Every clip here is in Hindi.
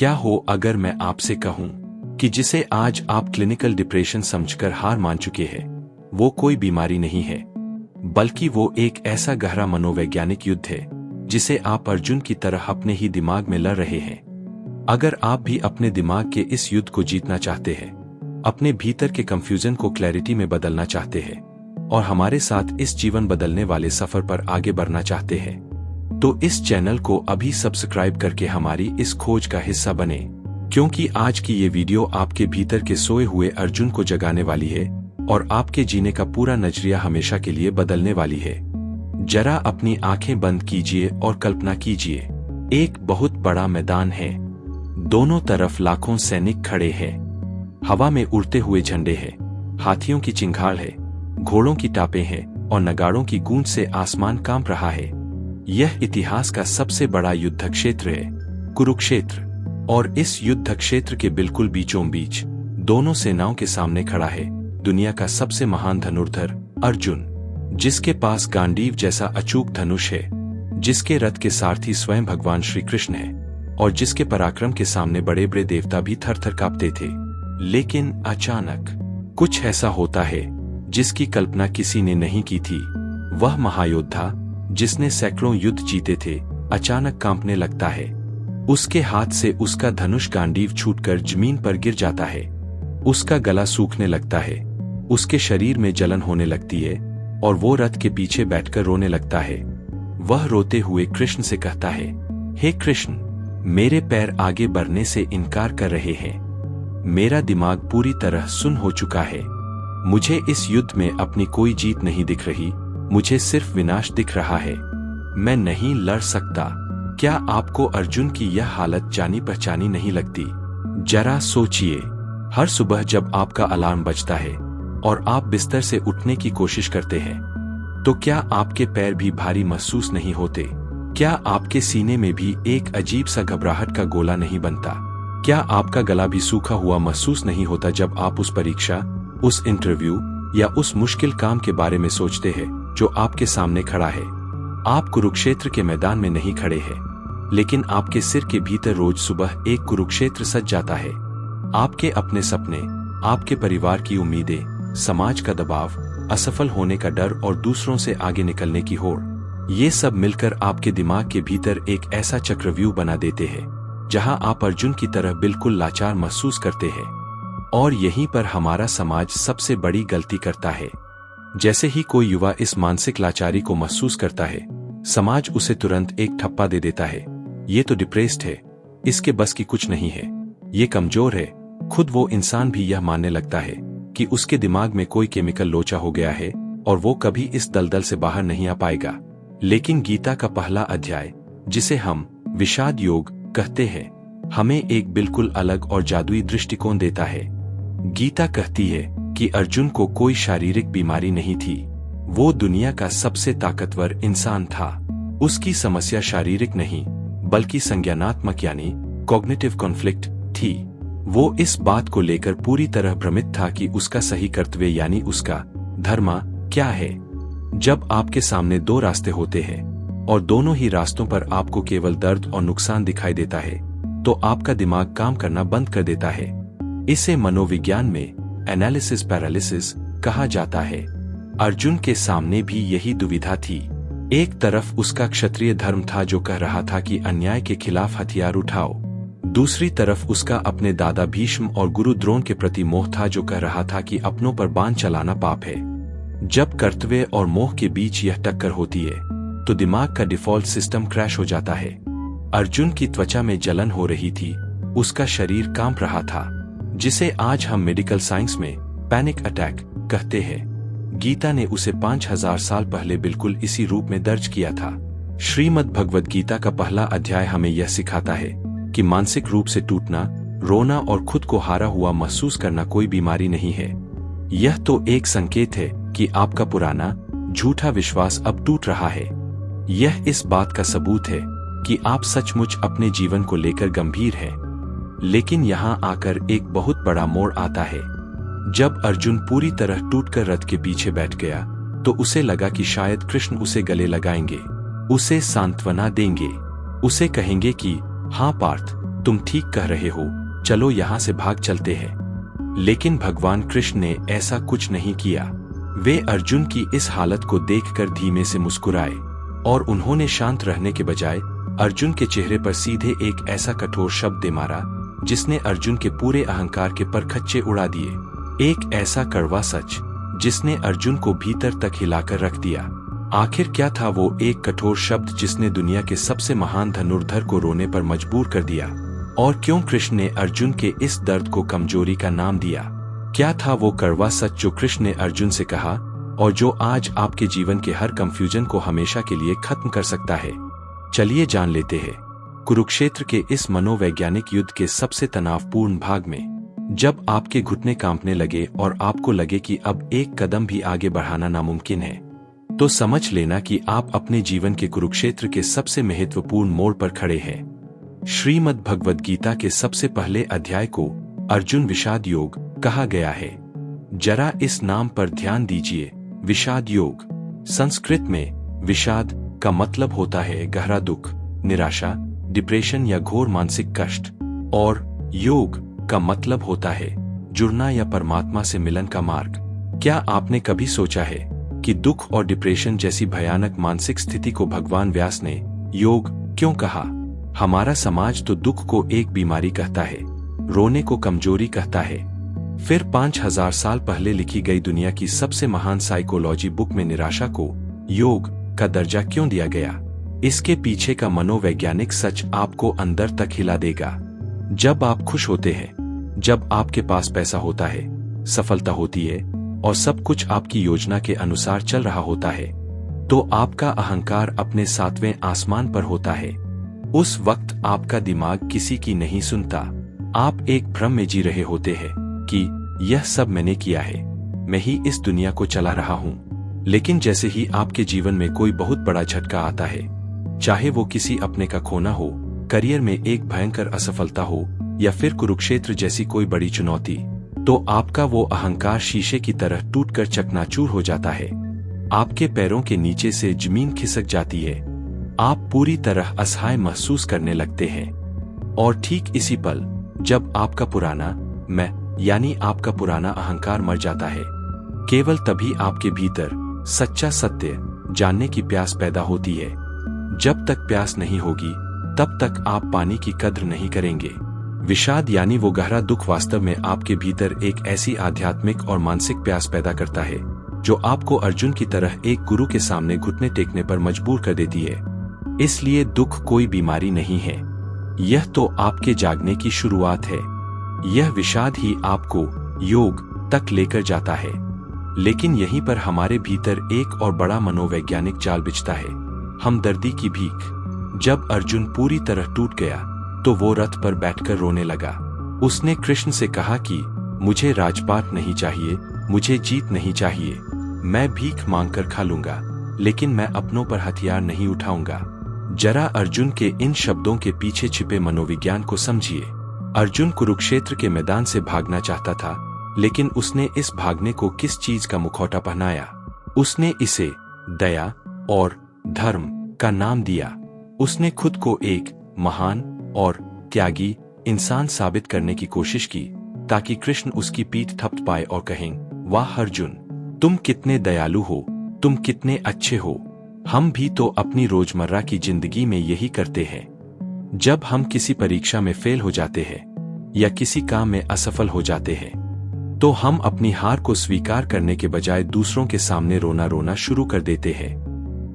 क्या हो अगर मैं आपसे कहूं कि जिसे आज आप क्लिनिकल डिप्रेशन समझकर हार मान चुके हैं, वो कोई बीमारी नहीं है, बल्कि वो एक ऐसा गहरा मनोवैज्ञानिक युद्ध है जिसे आप अर्जुन की तरह अपने ही दिमाग में लड़ रहे हैं। अगर आप भी अपने दिमाग के इस युद्ध को जीतना चाहते हैं, अपने भीतर के कंफ्यूजन को क्लैरिटी में बदलना चाहते हैं और हमारे साथ इस जीवन बदलने वाले सफर पर आगे बढ़ना चाहते हैं, तो इस चैनल को अभी सब्सक्राइब करके हमारी इस खोज का हिस्सा बने, क्योंकि आज की ये वीडियो आपके भीतर के सोए हुए अर्जुन को जगाने वाली है और आपके जीने का पूरा नजरिया हमेशा के लिए बदलने वाली है। जरा अपनी आंखें बंद कीजिए और कल्पना कीजिए, एक बहुत बड़ा मैदान है, दोनों तरफ लाखों सैनिक खड़े हैं, हवा में उड़ते हुए झंडे हैं, हाथियों की चिंगाड़ है, घोड़ों की टापें हैं और नगाड़ों की गूंज से आसमान कांप रहा है। यह इतिहास का सबसे बड़ा युद्ध क्षेत्र है, कुरुक्षेत्र। और इस युद्ध क्षेत्र के बिल्कुल बीचों बीच दोनों सेनाओं के सामने खड़ा है दुनिया का सबसे महान धनुर्धर अर्जुन, जिसके पास गांडीव जैसा अचूक धनुष है, जिसके रथ के सारथी स्वयं भगवान श्री कृष्ण है और जिसके पराक्रम के सामने बड़े बड़े देवता भी थर थर कांपते थे। लेकिन अचानक कुछ ऐसा होता है जिसकी कल्पना किसी ने नहीं की थी। वह महायोद्धा जिसने सैकड़ों युद्ध जीते थे, अचानक कांपने लगता है। उसके हाथ से उसका धनुष गांडीव छूटकर जमीन पर गिर जाता है। उसका गला सूखने लगता है, उसके शरीर में जलन होने लगती है और वो रथ के पीछे बैठकर रोने लगता है। वह रोते हुए कृष्ण से कहता है, हे कृष्ण, मेरे पैर आगे बढ़ने से इनकार कर रहे हैं, मेरा दिमाग पूरी तरह सुन्न हो चुका है, मुझे इस युद्ध में अपनी कोई जीत नहीं दिख रही, मुझे सिर्फ विनाश दिख रहा है, मैं नहीं लड़ सकता। क्या आपको अर्जुन की यह हालत जानी पहचानी नहीं लगती? जरा सोचिए, हर सुबह जब आपका अलार्म बजता है और आप बिस्तर से उठने की कोशिश करते हैं, तो क्या आपके पैर भी भारी महसूस नहीं होते? क्या आपके सीने में भी एक अजीब सा घबराहट का गोला नहीं बनता? क्या आपका गला भी सूखा हुआ महसूस नहीं होता जब आप उस परीक्षा, उस इंटरव्यू या उस मुश्किल काम के बारे में सोचते हैं जो आपके सामने खड़ा है? आप कुरुक्षेत्र के मैदान में नहीं खड़े हैं, लेकिन आपके सिर के भीतर रोज सुबह एक कुरुक्षेत्र सज जाता है। आपके अपने सपने, आपके परिवार की उम्मीदें, समाज का दबाव, असफल होने का डर और दूसरों से आगे निकलने की होड़, ये सब मिलकर आपके दिमाग के भीतर एक ऐसा चक्रव्यूह बना देते हैं जहां आप अर्जुन की तरह बिल्कुल लाचार महसूस करते हैं। और यहीं पर हमारा समाज सबसे बड़ी गलती करता है। जैसे ही कोई युवा इस मानसिक लाचारी को महसूस करता है, समाज उसे तुरंत एक ठप्पा दे देता है, ये तो डिप्रेस्ड है, इसके बस की कुछ नहीं है, ये कमजोर है। खुद वो इंसान भी यह मानने लगता है कि उसके दिमाग में कोई केमिकल लोचा हो गया है और वो कभी इस दलदल से बाहर नहीं आ पाएगा। लेकिन गीता का पहला अध्याय, जिसे हम विषाद योग कहते हैं, हमें एक बिल्कुल अलग और जादुई दृष्टिकोण देता है। गीता कहती है कि अर्जुन को कोई शारीरिक बीमारी नहीं थी, वो दुनिया का सबसे ताकतवर इंसान था। उसकी समस्या शारीरिक नहीं बल्कि संज्ञानात्मक यानी कॉग्निटिव कॉन्फ्लिक्ट थी। वो इस बात को लेकर पूरी तरह भ्रमित था कि उसका सही कर्तव्य यानी उसका धर्म क्या है। जब आपके सामने दो रास्ते होते हैं और दोनों ही रास्तों पर आपको केवल दर्द और नुकसान दिखाई देता है, तो आपका दिमाग काम करना बंद कर देता है। इसे मनोविज्ञान में एनालिसिस पैरालिसिस कहा जाता है। अर्जुन के सामने भी यही दुविधा थी। एक तरफ उसका क्षत्रिय धर्म था जो कह रहा था कि अन्याय के खिलाफ हथियार उठाओ, दूसरी तरफ उसका अपने दादा भीष्म और गुरु द्रोण के प्रति मोह था जो कह रहा था कि अपनों पर बाण चलाना पाप है। जब कर्तव्य और मोह के बीच यह टक्कर होती है तो दिमाग का डिफॉल्ट सिस्टम क्रैश हो जाता है। अर्जुन की त्वचा में जलन हो रही थी, उसका शरीर कांप रहा था, जिसे आज हम मेडिकल साइंस में पैनिक अटैक कहते हैं। गीता ने उसे 5000 साल पहले बिल्कुल इसी रूप में दर्ज किया था। श्रीमद् भगवद गीता का पहला अध्याय हमें यह सिखाता है कि मानसिक रूप से टूटना, रोना और खुद को हारा हुआ महसूस करना कोई बीमारी नहीं है। यह तो एक संकेत है कि आपका पुराना झूठा विश्वास अब टूट रहा है। यह इस बात का सबूत है कि आप सचमुच अपने जीवन को लेकर गंभीर हैं। लेकिन यहाँ आकर एक बहुत बड़ा मोड़ आता है। जब अर्जुन पूरी तरह टूटकर रथ के पीछे बैठ गया, तो उसे लगा कि शायद कृष्ण उसे गले लगाएंगे, उसे सांत्वना देंगे, उसे कहेंगे कि हाँ पार्थ, तुम ठीक कह रहे हो, चलो यहाँ से भाग चलते हैं। लेकिन भगवान कृष्ण ने ऐसा कुछ नहीं किया। वे अर्जुन की इस हालत को देखकर धीमे से मुस्कुराए और उन्होंने शांत रहने के बजाय अर्जुन के चेहरे पर सीधे एक ऐसा कठोर शब्द दे मारा जिसने अर्जुन के पूरे अहंकार के परखच्चे उड़ा दिए। एक ऐसा कड़वा सच जिसने अर्जुन को भीतर तक हिलाकर रख दिया। आखिर क्या था वो एक कठोर शब्द जिसने दुनिया के सबसे महान धनुर्धर को रोने पर मजबूर कर दिया? और क्यों कृष्ण ने अर्जुन के इस दर्द को कमजोरी का नाम दिया? क्या था वो कड़वा सच जो कृष्ण ने अर्जुन से कहा और जो आज आपके जीवन के हर कंफ्यूजन को हमेशा के लिए खत्म कर सकता है? चलिए जान लेते हैं। कुरुक्षेत्र के इस मनोवैज्ञानिक युद्ध के सबसे तनावपूर्ण भाग में, जब आपके घुटने कांपने लगे और आपको लगे कि अब एक कदम भी आगे बढ़ाना नामुमकिन है, तो समझ लेना कि आप अपने जीवन के कुरुक्षेत्र के सबसे महत्वपूर्ण मोड़ पर खड़े हैं। श्रीमद् भगवद गीता के सबसे पहले अध्याय को अर्जुन विषाद योग कहा गया है। जरा इस नाम पर ध्यान दीजिए। विषाद योग। संस्कृत में विषाद का मतलब होता है गहरा दुख, निराशा, डिप्रेशन या घोर मानसिक कष्ट, और योग का मतलब होता है जुड़ना या परमात्मा से मिलन का मार्ग। क्या आपने कभी सोचा है कि दुख और डिप्रेशन जैसी भयानक मानसिक स्थिति को भगवान व्यास ने योग क्यों कहा? हमारा समाज तो दुख को एक बीमारी कहता है, रोने को कमजोरी कहता है। फिर 5000 साल पहले लिखी गई दुनिया की सबसे महान साइकोलॉजी बुक में निराशा को योग का दर्जा क्यों दिया गया? इसके पीछे का मनोवैज्ञानिक सच आपको अंदर तक हिला देगा। जब आप खुश होते हैं, जब आपके पास पैसा होता है, सफलता होती है और सब कुछ आपकी योजना के अनुसार चल रहा होता है, तो आपका अहंकार अपने 7वें आसमान पर होता है। उस वक्त आपका दिमाग किसी की नहीं सुनता। आप एक भ्रम में जी रहे होते हैं कि यह सब मैंने किया है, मैं ही इस दुनिया को चला रहा हूँ। लेकिन जैसे ही आपके जीवन में कोई बहुत बड़ा झटका आता है, चाहे वो किसी अपने का खोना हो, करियर में एक भयंकर असफलता हो या फिर कुरुक्षेत्र जैसी कोई बड़ी चुनौती, तो आपका वो अहंकार शीशे की तरह टूटकर चकनाचूर हो जाता है। आपके पैरों के नीचे से जमीन खिसक जाती है। आप पूरी तरह असहाय महसूस करने लगते हैं। और ठीक इसी पल जब आपका पुराना मैं यानी आपका पुराना अहंकार मर जाता है, केवल तभी आपके भीतर सच्चा सत्य जानने की प्यास पैदा होती है। जब तक प्यास नहीं होगी तब तक आप पानी की कद्र नहीं करेंगे। विषाद यानी वो गहरा दुख वास्तव में आपके भीतर एक ऐसी आध्यात्मिक और मानसिक प्यास पैदा करता है जो आपको अर्जुन की तरह एक गुरु के सामने घुटने टेकने पर मजबूर कर देती है। इसलिए दुख कोई बीमारी नहीं है, यह तो आपके जागने की शुरुआत है। यह विषाद ही आपको योग तक लेकर जाता है। लेकिन यहीं पर हमारे भीतर एक और बड़ा मनोवैज्ञानिक जाल बिछता है, हमदर्दी की भीख। जब अर्जुन पूरी तरह टूट गया तो वो रथ पर बैठकर रोने लगा। उसने कृष्ण से कहा कि मुझे राजपाट नहीं चाहिए, मुझे जीत नहीं चाहिए, मैं भीख मांगकर खा लूंगा, लेकिन मैं अपनों पर हथियार नहीं उठाऊंगा। जरा अर्जुन के इन शब्दों के पीछे छिपे मनोविज्ञान को समझिए। अर्जुन कुरुक्षेत्र के मैदान से भागना चाहता था, लेकिन उसने इस भागने को किस चीज का मुखौटा पहनाया? उसने इसे दया और धर्म का नाम दिया। उसने खुद को एक महान और त्यागी इंसान साबित करने की कोशिश की ताकि कृष्ण उसकी पीठ थपथ पाए और कहें, वाह अर्जुन, तुम कितने दयालु हो, तुम कितने अच्छे हो। हम भी तो अपनी रोजमर्रा की जिंदगी में यही करते हैं। जब हम किसी परीक्षा में फेल हो जाते हैं या किसी काम में असफल हो जाते हैं, तो हम अपनी हार को स्वीकार करने के बजाय दूसरों के सामने रोना रोना शुरू कर देते हैं।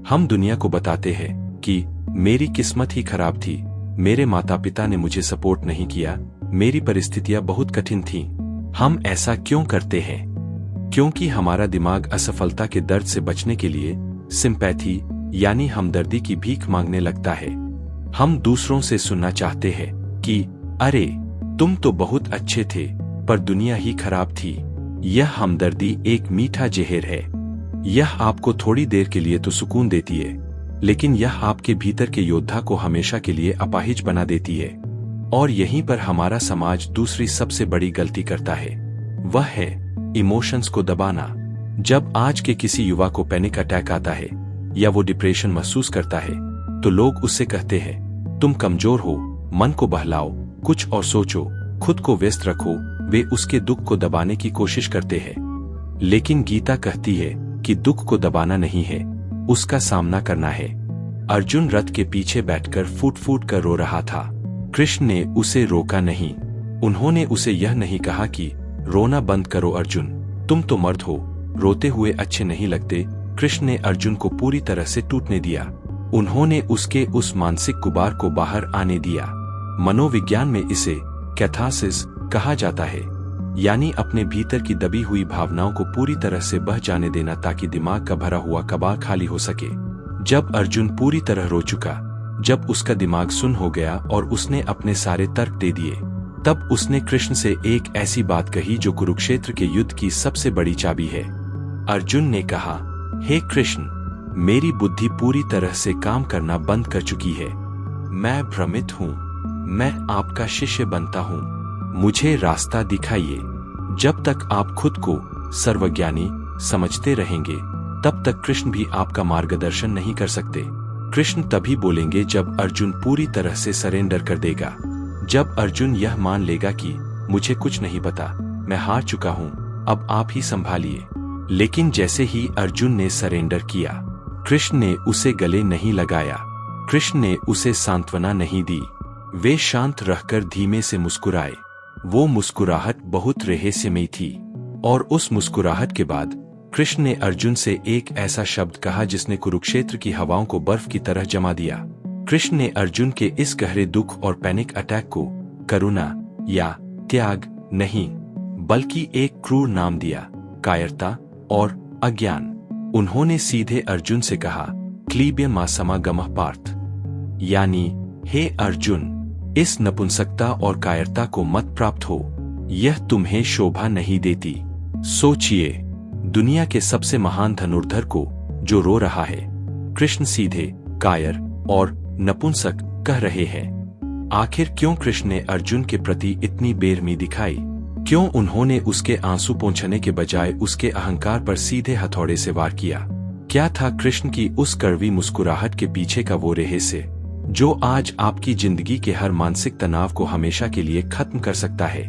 हम दुनिया को बताते हैं कि मेरी किस्मत ही खराब थी, मेरे माता पिता ने मुझे सपोर्ट नहीं किया, मेरी परिस्थितियां बहुत कठिन थीं। हम ऐसा क्यों करते हैं? क्योंकि हमारा दिमाग असफलता के दर्द से बचने के लिए सिंपैथी यानी हमदर्दी की भीख मांगने लगता है। हम दूसरों से सुनना चाहते हैं कि अरे तुम तो बहुत अच्छे थे पर दुनिया ही खराब थी। यह हमदर्दी एक मीठा जहर है। यह आपको थोड़ी देर के लिए तो सुकून देती है, लेकिन यह आपके भीतर के योद्धा को हमेशा के लिए अपाहिज बना देती है। और यहीं पर हमारा समाज दूसरी सबसे बड़ी गलती करता है, वह है इमोशंस को दबाना। जब आज के किसी युवा को पैनिक अटैक आता है या वो डिप्रेशन महसूस करता है, तो लोग उससे कहते हैं, तुम कमजोर हो, मन को बहलाओ, कुछ और सोचो, खुद को व्यस्त रखो। वे उसके दुख को दबाने की कोशिश करते हैं, लेकिन गीता कहती है कि दुख को दबाना नहीं है, उसका सामना करना है। अर्जुन रथ के पीछे बैठकर फूट फूट कर रो रहा था। कृष्ण ने उसे रोका नहीं। उन्होंने उसे यह नहीं कहा कि रोना बंद करो अर्जुन, तुम तो मर्द हो, रोते हुए अच्छे नहीं लगते। कृष्ण ने अर्जुन को पूरी तरह से टूटने दिया। उन्होंने उसके उस मानसिक गुबार को बाहर आने दिया। मनोविज्ञान में इसे कैथारसिस कहा जाता है, यानी अपने भीतर की दबी हुई भावनाओं को पूरी तरह से बह जाने देना, ताकि दिमाग का भरा हुआ कबाड़ खाली हो सके। जब अर्जुन पूरी तरह रो चुका, जब उसका दिमाग सुन्न हो गया और उसने अपने सारे तर्क दे दिए, तब उसने कृष्ण से एक ऐसी बात कही जो कुरुक्षेत्र के युद्ध की सबसे बड़ी चाबी है। अर्जुन ने कहा, हे कृष्ण, मेरी बुद्धि पूरी तरह से काम करना बंद कर चुकी है। मैं भ्रमित हूँ। मैं आपका शिष्य बनता हूँ। मुझे रास्ता दिखाइए। जब तक आप खुद को सर्वज्ञानी समझते रहेंगे, तब तक कृष्ण भी आपका मार्गदर्शन नहीं कर सकते। कृष्ण तभी बोलेंगे जब अर्जुन पूरी तरह से सरेंडर कर देगा। जब अर्जुन यह मान लेगा कि मुझे कुछ नहीं पता, मैं हार चुका हूँ, अब आप ही संभालिए। लेकिन जैसे ही अर्जुन ने सरेंडर किया, कृष्ण ने उसे गले नहीं लगाया। कृष्ण ने उसे सांत्वना नहीं दी। वे शांत रहकर धीमे से मुस्कुराए। वो मुस्कुराहट बहुत रहस्यमयी थी। और उस मुस्कुराहट के बाद कृष्ण ने अर्जुन से एक ऐसा शब्द कहा जिसने कुरुक्षेत्र की हवाओं को बर्फ की तरह जमा दिया। कृष्ण ने अर्जुन के इस गहरे दुख और पैनिक अटैक को करुणा या त्याग नहीं, बल्कि एक क्रूर नाम दिया, कायरता और अज्ञान। उन्होंने सीधे अर्जुन से कहा, क्लीब्य मा समागमः पार्थ, यानी हे अर्जुन, इस नपुंसकता और कायरता को मत प्राप्त हो। यह तुम्हें शोभा नहीं देती। सोचिए, दुनिया के सबसे महान धनुर्धर को जो रो रहा है, कृष्ण सीधे कायर और नपुंसक कह रहे हैं। आखिर क्यों कृष्ण ने अर्जुन के प्रति इतनी बेरहमी दिखाई? क्यों उन्होंने उसके आंसू पोंछने के बजाय उसके अहंकार पर सीधे हथौड़े से वार किया? क्या था कृष्ण की उस कड़वी मुस्कुराहट के पीछे का वो रहस्य जो आज आपकी जिंदगी के हर मानसिक तनाव को हमेशा के लिए खत्म कर सकता है?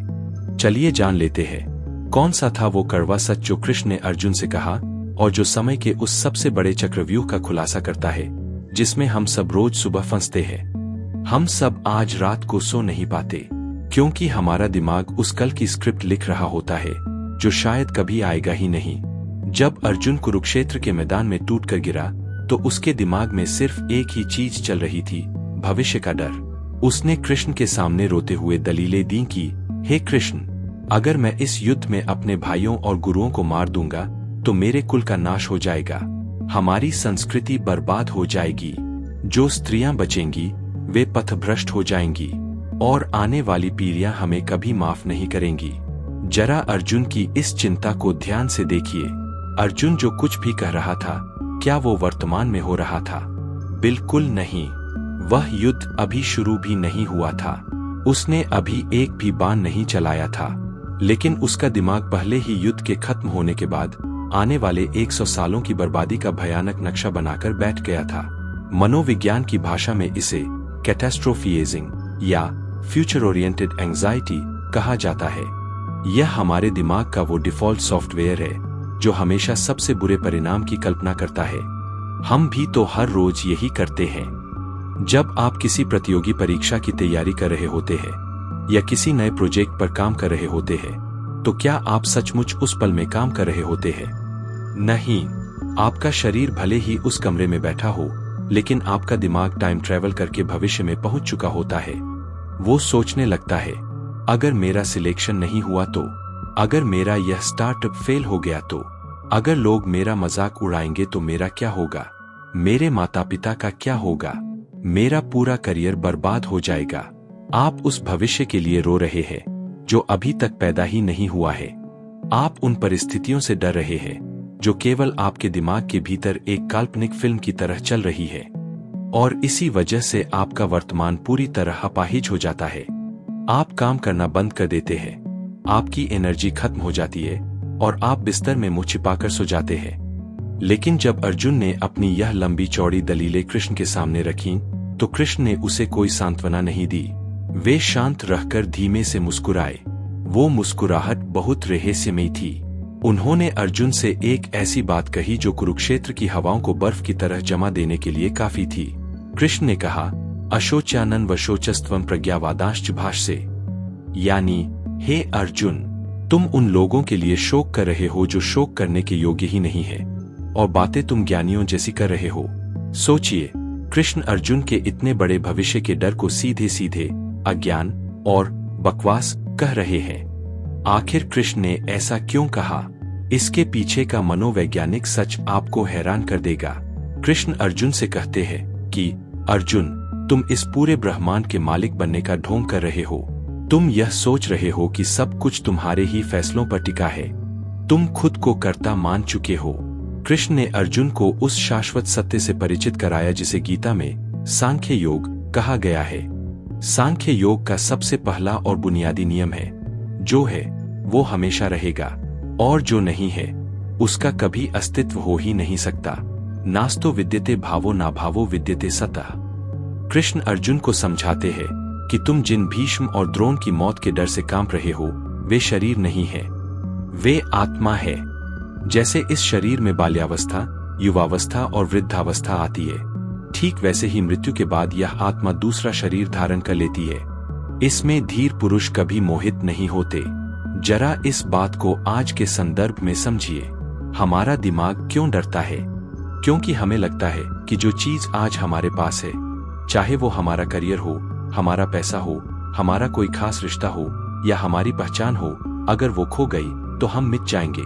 चलिए जान लेते हैं, कौन सा था वो कड़वा सच जो कृष्ण ने अर्जुन से कहा और जो समय के उस सबसे बड़े चक्रव्यूह का खुलासा करता है जिसमें हम सब रोज सुबह फंसते हैं। हम सब आज रात को सो नहीं पाते क्योंकि हमारा दिमाग उस कल की स्क्रिप्ट लिख रहा होता है जो शायद कभी आएगा ही नहीं। जब अर्जुन कुरुक्षेत्र के मैदान में टूटकर गिरा तो उसके दिमाग में सिर्फ एक ही चीज चल रही थी, भविष्य का डर। उसने कृष्ण के सामने रोते हुए दलीलें दी कि हे कृष्ण, अगर मैं इस युद्ध में अपने भाइयों और गुरुओं को मार दूंगा तो मेरे कुल का नाश हो जाएगा, हमारी संस्कृति बर्बाद हो जाएगी, जो स्त्रियां बचेंगी वे पथभ्रष्ट हो जाएंगी और आने वाली पीढ़ियां हमें कभी माफ नहीं करेंगी। जरा अर्जुन की इस चिंता को ध्यान से देखिए। अर्जुन जो कुछ भी कह रहा था, क्या वो वर्तमान में हो रहा था? बिल्कुल नहीं। वह युद्ध अभी शुरू भी नहीं हुआ था। उसने अभी एक भी बाण नहीं चलाया था, लेकिन उसका दिमाग पहले ही युद्ध के खत्म होने के बाद आने वाले 100 सालों की बर्बादी का भयानक नक्शा बनाकर बैठ गया था। मनोविज्ञान की भाषा में इसे कैटास्ट्रोफिएजिंग या फ्यूचर ओरिएंटेड एंजाइटी कहा जाता है। यह हमारे दिमाग का वो डिफॉल्ट सॉफ्टवेयर है जो हमेशा सबसे बुरे परिणाम की कल्पना करता है। हम भी तो हर रोज यही करते हैं। जब आप किसी प्रतियोगी परीक्षा की तैयारी कर रहे होते हैं या किसी नए प्रोजेक्ट पर काम कर रहे होते हैं, तो क्या आप सचमुच उस पल में काम कर रहे होते हैं? नहीं। आपका शरीर भले ही उस कमरे में बैठा हो, लेकिन आपका दिमाग टाइम ट्रेवल करके भविष्य में पहुंच चुका होता है। वो सोचने लगता है, अगर मेरा सिलेक्शन नहीं हुआ तो, अगर मेरा यह स्टार्टअप फेल हो गया तो, अगर लोग मेरा मजाक उड़ाएंगे तो मेरा क्या होगा? मेरे माता पिता का क्या होगा? मेरा पूरा करियर बर्बाद हो जाएगा। आप उस भविष्य के लिए रो रहे हैं जो अभी तक पैदा ही नहीं हुआ है। आप उन परिस्थितियों से डर रहे हैं जो केवल आपके दिमाग के भीतर एक काल्पनिक फिल्म की तरह चल रही है, और इसी वजह से आपका वर्तमान पूरी तरह अपाहिज हो जाता है। आप काम करना बंद कर देते हैं, आपकी एनर्जी खत्म हो जाती है और आप बिस्तर में मुंह छिपाकर सो जाते हैं। लेकिन जब अर्जुन ने अपनी यह लंबी चौड़ी दलीलें कृष्ण के सामने रखीं, तो कृष्ण ने उसे कोई सांत्वना नहीं दी। वे शांत रहकर धीमे से मुस्कुराए। वो मुस्कुराहट बहुत रहस्यमयी थी। उन्होंने अर्जुन से एक ऐसी बात कही जो कुरुक्षेत्र की हवाओं को बर्फ की तरह जमा देने के लिए काफी थी। कृष्ण ने कहा, अशोच्यानन वशोचस्त्वम प्रज्ञावादांश्च भाषसे, यानी हे अर्जुन, तुम उन लोगों के लिए शोक कर रहे हो जो शोक करने के योग्य ही नहीं है, और बातें तुम ज्ञानियों जैसी कर रहे हो। सोचिए, कृष्ण अर्जुन के इतने बड़े भविष्य के डर को सीधे सीधे अज्ञान और बकवास कह रहे हैं। आखिर कृष्ण ने ऐसा क्यों कहा? इसके पीछे का मनोवैज्ञानिक सच आपको हैरान कर देगा। कृष्ण अर्जुन से कहते हैं कि अर्जुन, तुम इस पूरे ब्रह्मांड के मालिक बनने का ढोंग कर रहे हो। तुम यह सोच रहे हो कि सब कुछ तुम्हारे ही फैसलों पर टिका है। तुम खुद को कर्ता मान चुके हो। कृष्ण ने अर्जुन को उस शाश्वत सत्य से परिचित कराया जिसे गीता में सांख्य योग कहा गया है। सांख्य योग का सबसे पहला और बुनियादी नियम है, जो है वो हमेशा रहेगा, और जो नहीं है उसका कभी अस्तित्व हो ही नहीं सकता। नास्तो विद्यते भावो ना भावो विद्यते सतः। कृष्ण अर्जुन को समझाते हैं कि तुम जिन भीष्म और द्रोण की मौत के डर से कांप रहे हो, वे शरीर नहीं है, वे आत्मा है। जैसे इस शरीर में बाल्यावस्था, युवावस्था और वृद्धावस्था आती है, ठीक वैसे ही मृत्यु के बाद यह आत्मा दूसरा शरीर धारण कर लेती है। इसमें धीर पुरुष कभी मोहित नहीं होते। जरा इस बात को आज के संदर्भ में समझिए। हमारा दिमाग क्यों डरता है? क्योंकि हमें लगता है कि जो चीज आज हमारे पास है, चाहे वो हमारा करियर हो, हमारा पैसा हो, हमारा कोई खास रिश्ता हो या हमारी पहचान हो, अगर वो खो गई तो हम मिट जाएंगे।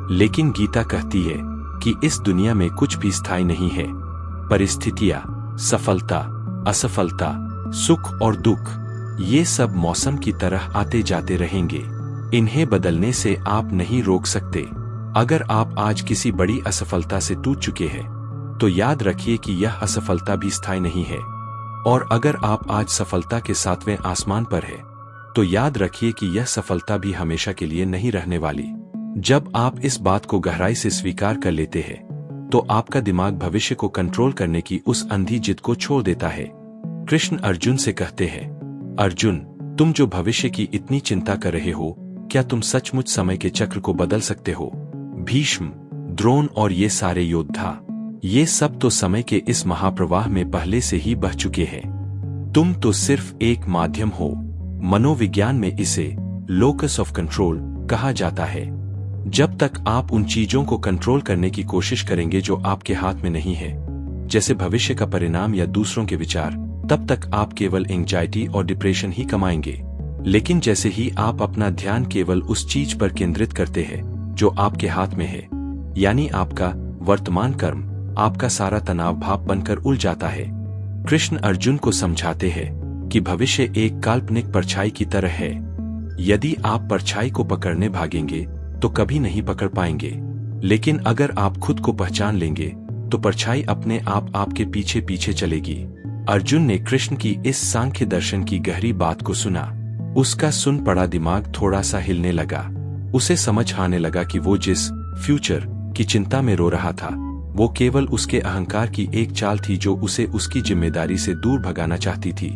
लेकिन गीता कहती है कि इस दुनिया में कुछ भी स्थायी नहीं है। परिस्थितियां, सफलता, असफलता, सुख और दुख, ये सब मौसम की तरह आते जाते रहेंगे। इन्हें बदलने से आप नहीं रोक सकते। अगर आप आज किसी बड़ी असफलता से टूट चुके हैं, तो याद रखिए कि यह असफलता भी स्थायी नहीं है। और अगर आप आज सफलता के 7वें आसमान पर है, तो याद रखिए कि यह सफलता भी हमेशा के लिए नहीं रहने वाली। जब आप इस बात को गहराई से स्वीकार कर लेते हैं, तो आपका दिमाग भविष्य को कंट्रोल करने की उस अंधी जिद को छोड़ देता है। कृष्ण अर्जुन से कहते हैं, अर्जुन, तुम जो भविष्य की इतनी चिंता कर रहे हो, क्या तुम सचमुच समय के चक्र को बदल सकते हो? भीष्म, द्रोण और ये सारे योद्धा, ये सब तो समय के इस महाप्रवाह में पहले से ही बह चुके हैं। तुम तो सिर्फ एक माध्यम हो। मनोविज्ञान में इसे लोकस ऑफ कंट्रोल कहा जाता है। जब तक आप उन चीजों को कंट्रोल करने की कोशिश करेंगे जो आपके हाथ में नहीं है, जैसे भविष्य का परिणाम या दूसरों के विचार, तब तक आप केवल एंजाइटी और डिप्रेशन ही कमाएंगे। लेकिन जैसे ही आप अपना ध्यान केवल उस चीज पर केंद्रित करते हैं जो आपके हाथ में है, यानी आपका वर्तमान कर्म, आपका सारा तनाव भाप बनकर उड़ जाता है। कृष्ण अर्जुन को समझाते हैं कि भविष्य एक काल्पनिक परछाई की तरह है। यदि आप परछाई को पकड़ने भागेंगे तो कभी नहीं पकड़ पाएंगे, लेकिन अगर आप खुद को पहचान लेंगे तो परछाई अपने आप आपके पीछे पीछे चलेगी। अर्जुन ने कृष्ण की इस सांख्य दर्शन की गहरी बात को सुना। उसका सुन पड़ा दिमाग थोड़ा सा हिलने लगा। उसे समझ आने लगा कि वो जिस फ्यूचर की चिंता में रो रहा था, वो केवल उसके अहंकार की एक चाल थी जो उसे उसकी जिम्मेदारी से दूर भगाना चाहती थी।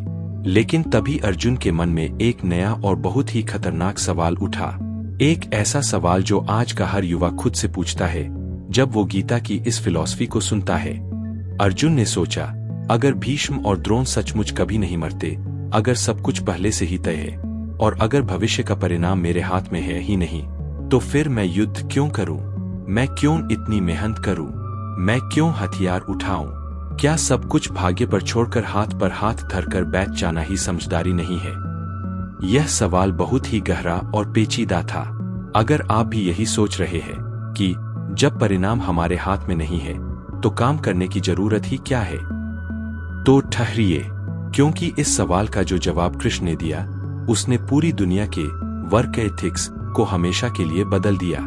लेकिन तभी अर्जुन के मन में एक नया और बहुत ही खतरनाक सवाल उठा। एक ऐसा सवाल जो आज का हर युवा खुद से पूछता है जब वो गीता की इस फिलॉसफी को सुनता है। अर्जुन ने सोचा, अगर भीष्म और द्रोण सचमुच कभी नहीं मरते, अगर सब कुछ पहले से ही तय है, और अगर भविष्य का परिणाम मेरे हाथ में है ही नहीं, तो फिर मैं युद्ध क्यों करूं? मैं क्यों इतनी मेहनत करूं? मैं क्यों हथियार उठाऊं? क्या सब कुछ भाग्य पर छोड़कर हाथ पर हाथ धरकर बैठ जाना ही समझदारी नहीं है? यह सवाल बहुत ही गहरा और पेचीदा था। अगर आप भी यही सोच रहे हैं कि जब परिणाम हमारे हाथ में नहीं है तो काम करने की जरूरत ही क्या है, तो ठहरिए, क्योंकि इस सवाल का जो जवाब कृष्ण ने दिया, उसने पूरी दुनिया के वर्क एथिक्स को हमेशा के लिए बदल दिया।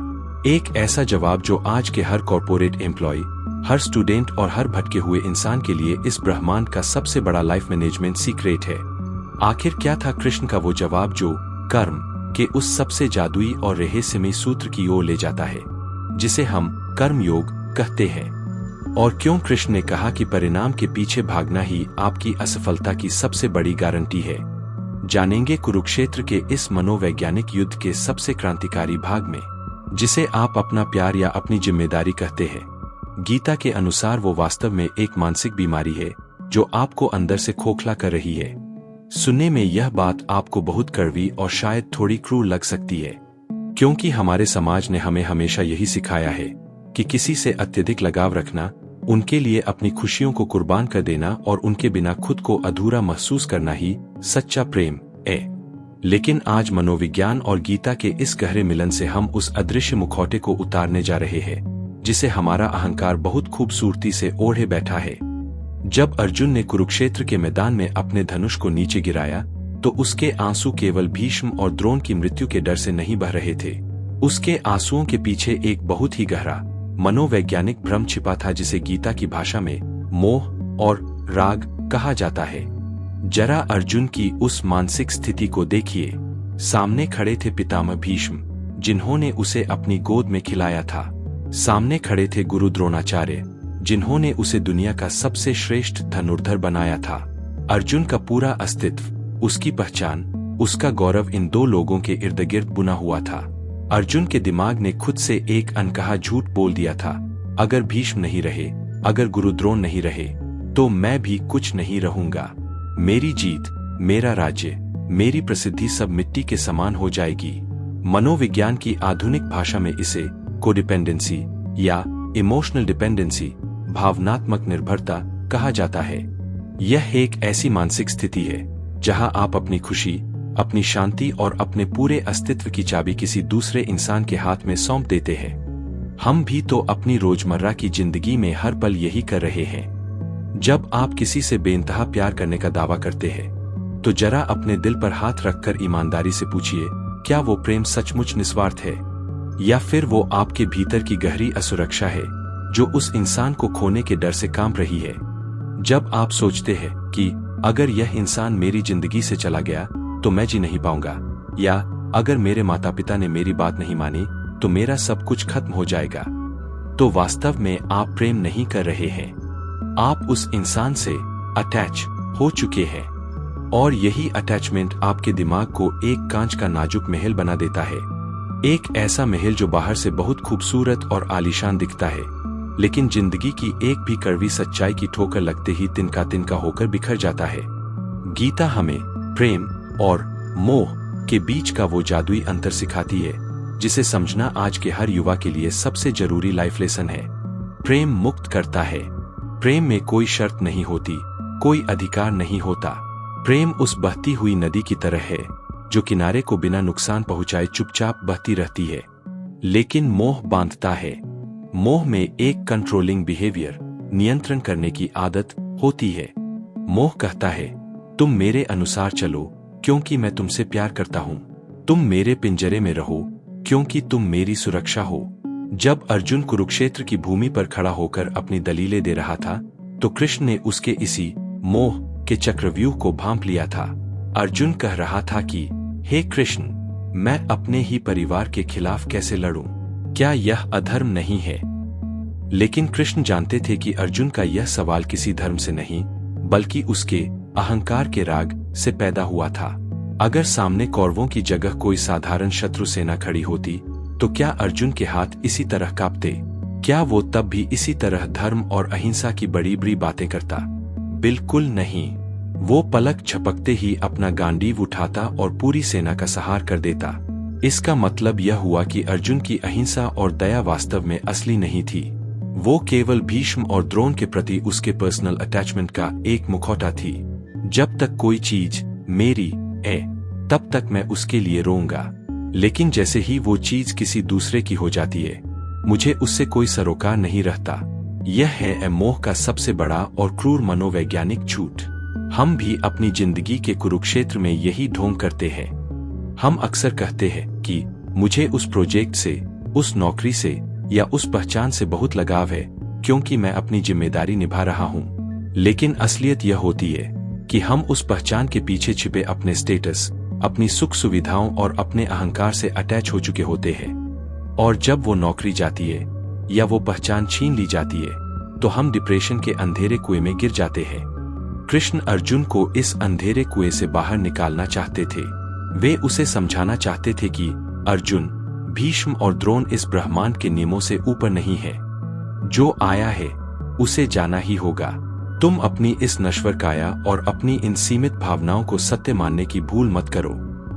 एक ऐसा जवाब जो आज के हर कॉर्पोरेट एम्प्लॉय, हर स्टूडेंट और हर भटके हुए इंसान के लिए इस ब्रह्मांड का सबसे बड़ा लाइफ मैनेजमेंट सीक्रेट है। आखिर क्या था कृष्ण का वो जवाब जो कर्म के उस सबसे जादुई और रहस्यमयी सूत्र की ओर ले जाता है, जिसे हम कर्म योग कहते हैं? और क्यों कृष्ण ने कहा कि परिणाम के पीछे भागना ही आपकी असफलता की सबसे बड़ी गारंटी है? जानेंगे कुरुक्षेत्र के इस मनोवैज्ञानिक युद्ध के सबसे क्रांतिकारी भाग में, जिसे आप अपना प्यार या अपनी जिम्मेदारी कहते हैं। गीता के अनुसार वो वास्तव में एक मानसिक बीमारी है जो आपको अंदर से खोखला कर रही है। सुनने में यह बात आपको बहुत कड़वी और शायद थोड़ी क्रूर लग सकती है, क्योंकि हमारे समाज ने हमें हमेशा यही सिखाया है कि किसी से अत्यधिक लगाव रखना, उनके लिए अपनी खुशियों को कुर्बान कर देना और उनके बिना खुद को अधूरा महसूस करना ही सच्चा प्रेम है। लेकिन आज मनोविज्ञान और गीता के इस गहरे मिलन से हम उस अदृश्य मुखौटे को उतारने जा रहे हैं जिसे हमारा अहंकार बहुत खूबसूरती से ओढ़े बैठा है। जब अर्जुन ने कुरुक्षेत्र के मैदान में अपने धनुष को नीचे गिराया तो उसके आंसू केवल भीष्म और द्रोण की मृत्यु के डर से नहीं बह रहे थे। उसके आंसुओं के पीछे एक बहुत ही गहरा मनोवैज्ञानिक भ्रम छिपा था, जिसे गीता की भाषा में मोह और राग कहा जाता है। जरा अर्जुन की उस मानसिक स्थिति को देखिए। सामने खड़े थे पितामह भीष्म, जिन्होंने उसे अपनी गोद में खिलाया था। सामने खड़े थे गुरु द्रोणाचार्य, जिन्होंने उसे दुनिया का सबसे श्रेष्ठ धनुर्धर बनाया था। अर्जुन का पूरा अस्तित्व, उसकी पहचान, उसका गौरव इन दो लोगों के इर्द गिर्द बुना हुआ था। अर्जुन के दिमाग ने खुद से एक अनकहा झूठ बोल दिया था, अगर भीष्म नहीं रहे, अगर गुरु द्रोण नहीं रहे, तो मैं भी कुछ नहीं रहूंगा। मेरी जीत, मेरा राज्य, मेरी प्रसिद्धि सब मिट्टी के समान हो जाएगी। मनोविज्ञान की आधुनिक भाषा में इसे कोडिपेंडेंसी या इमोशनल डिपेंडेंसी, भावनात्मक निर्भरता कहा जाता है। यह एक ऐसी मानसिक स्थिति है जहां आप अपनी खुशी, अपनी शांति और अपने पूरे अस्तित्व की चाबी किसी दूसरे इंसान के हाथ में सौंप देते हैं। हम भी तो अपनी रोजमर्रा की जिंदगी में हर पल यही कर रहे हैं। जब आप किसी से बेइंतहा प्यार करने का दावा करते हैं तो जरा अपने दिल पर हाथ रखकर ईमानदारी से पूछिए, क्या वो प्रेम सचमुच निस्वार्थ है, या फिर वो आपके भीतर की गहरी असुरक्षा है जो उस इंसान को खोने के डर से कांप रही है। जब आप सोचते हैं कि अगर यह इंसान मेरी जिंदगी से चला गया तो मैं जी नहीं पाऊंगा, या अगर मेरे माता पिता ने मेरी बात नहीं मानी तो मेरा सब कुछ खत्म हो जाएगा, तो वास्तव में आप प्रेम नहीं कर रहे हैं। आप उस इंसान से अटैच हो चुके हैं, और यही अटैचमेंट आपके दिमाग को एक कांच का नाजुक महल बना देता है। एक ऐसा महल जो बाहर से बहुत खूबसूरत और आलीशान दिखता है, लेकिन जिंदगी की एक भी कड़वी सच्चाई की ठोकर लगते ही तिनका तिनका होकर बिखर जाता है। गीता हमें प्रेम और मोह के बीच का वो जादुई अंतर सिखाती है जिसे समझना आज के हर युवा के लिए सबसे जरूरी लाइफ लेसन है। प्रेम मुक्त करता है। प्रेम में कोई शर्त नहीं होती, कोई अधिकार नहीं होता। प्रेम उस बहती हुई नदी की तरह है जो किनारे को बिना नुकसान पहुंचाए चुपचाप बहती रहती है। लेकिन मोह बांधता है। मोह में एक कंट्रोलिंग बिहेवियर, नियंत्रण करने की आदत होती है। मोह कहता है, तुम मेरे अनुसार चलो क्योंकि मैं तुमसे प्यार करता हूं। तुम मेरे पिंजरे में रहो क्योंकि तुम मेरी सुरक्षा हो। जब अर्जुन कुरुक्षेत्र की भूमि पर खड़ा होकर अपनी दलीलें दे रहा था तो कृष्ण ने उसके इसी मोह के चक्रव्यूह को भांप लिया था। अर्जुन कह रहा था कि हे कृष्ण, मैं अपने ही परिवार के खिलाफ कैसे लड़ूं? क्या यह अधर्म नहीं है? लेकिन कृष्ण जानते थे कि अर्जुन का यह सवाल किसी धर्म से नहीं बल्कि उसके अहंकार के राग से पैदा हुआ था। अगर सामने कौरवों की जगह कोई साधारण शत्रु सेना खड़ी होती तो क्या अर्जुन के हाथ इसी तरह कांपते? क्या वो तब भी इसी तरह धर्म और अहिंसा की बड़ी बड़ी बातें करता? बिल्कुल नहीं। वो पलक झपकते ही अपना गांडीव उठाता और पूरी सेना का संहार कर देता। इसका मतलब यह हुआ कि अर्जुन की अहिंसा और दया वास्तव में असली नहीं थी। वो केवल भीष्म और द्रोण के प्रति उसके पर्सनल अटैचमेंट का एक मुखौटा थी। जब तक कोई चीज मेरी है तब तक मैं उसके लिए रोऊंगा, लेकिन जैसे ही वो चीज किसी दूसरे की हो जाती है मुझे उससे कोई सरोकार नहीं रहता। यह है मोह का सबसे बड़ा और क्रूर मनोवैज्ञानिक झूठ। हम भी अपनी जिंदगी के कुरुक्षेत्र में यही ढोंग करते हैं। हम अक्सर कहते हैं कि मुझे उस प्रोजेक्ट से, उस नौकरी से या उस पहचान से बहुत लगाव है क्योंकि मैं अपनी जिम्मेदारी निभा रहा हूं। लेकिन असलियत यह होती है कि हम उस पहचान के पीछे छिपे अपने स्टेटस, अपनी सुख सुविधाओं और अपने अहंकार से अटैच हो चुके होते हैं। और जब वो नौकरी जाती है या वो पहचान छीन ली जाती है तो हम डिप्रेशन के अंधेरे कुएं में गिर जाते हैं। कृष्ण अर्जुन को इस अंधेरे कुएं से बाहर निकालना चाहते थे। वे उसे समझाना चाहते थे कि अर्जुन, भीष्म और द्रोण इस ब्रह्मांड के नियमों से ऊपर नहीं है। जो आया है उसे जाना ही होगा। तुम अपनी इस नश्वर काया और अपनी इन सीमित भावनाओं को सत्य मानने की भूल मत करो।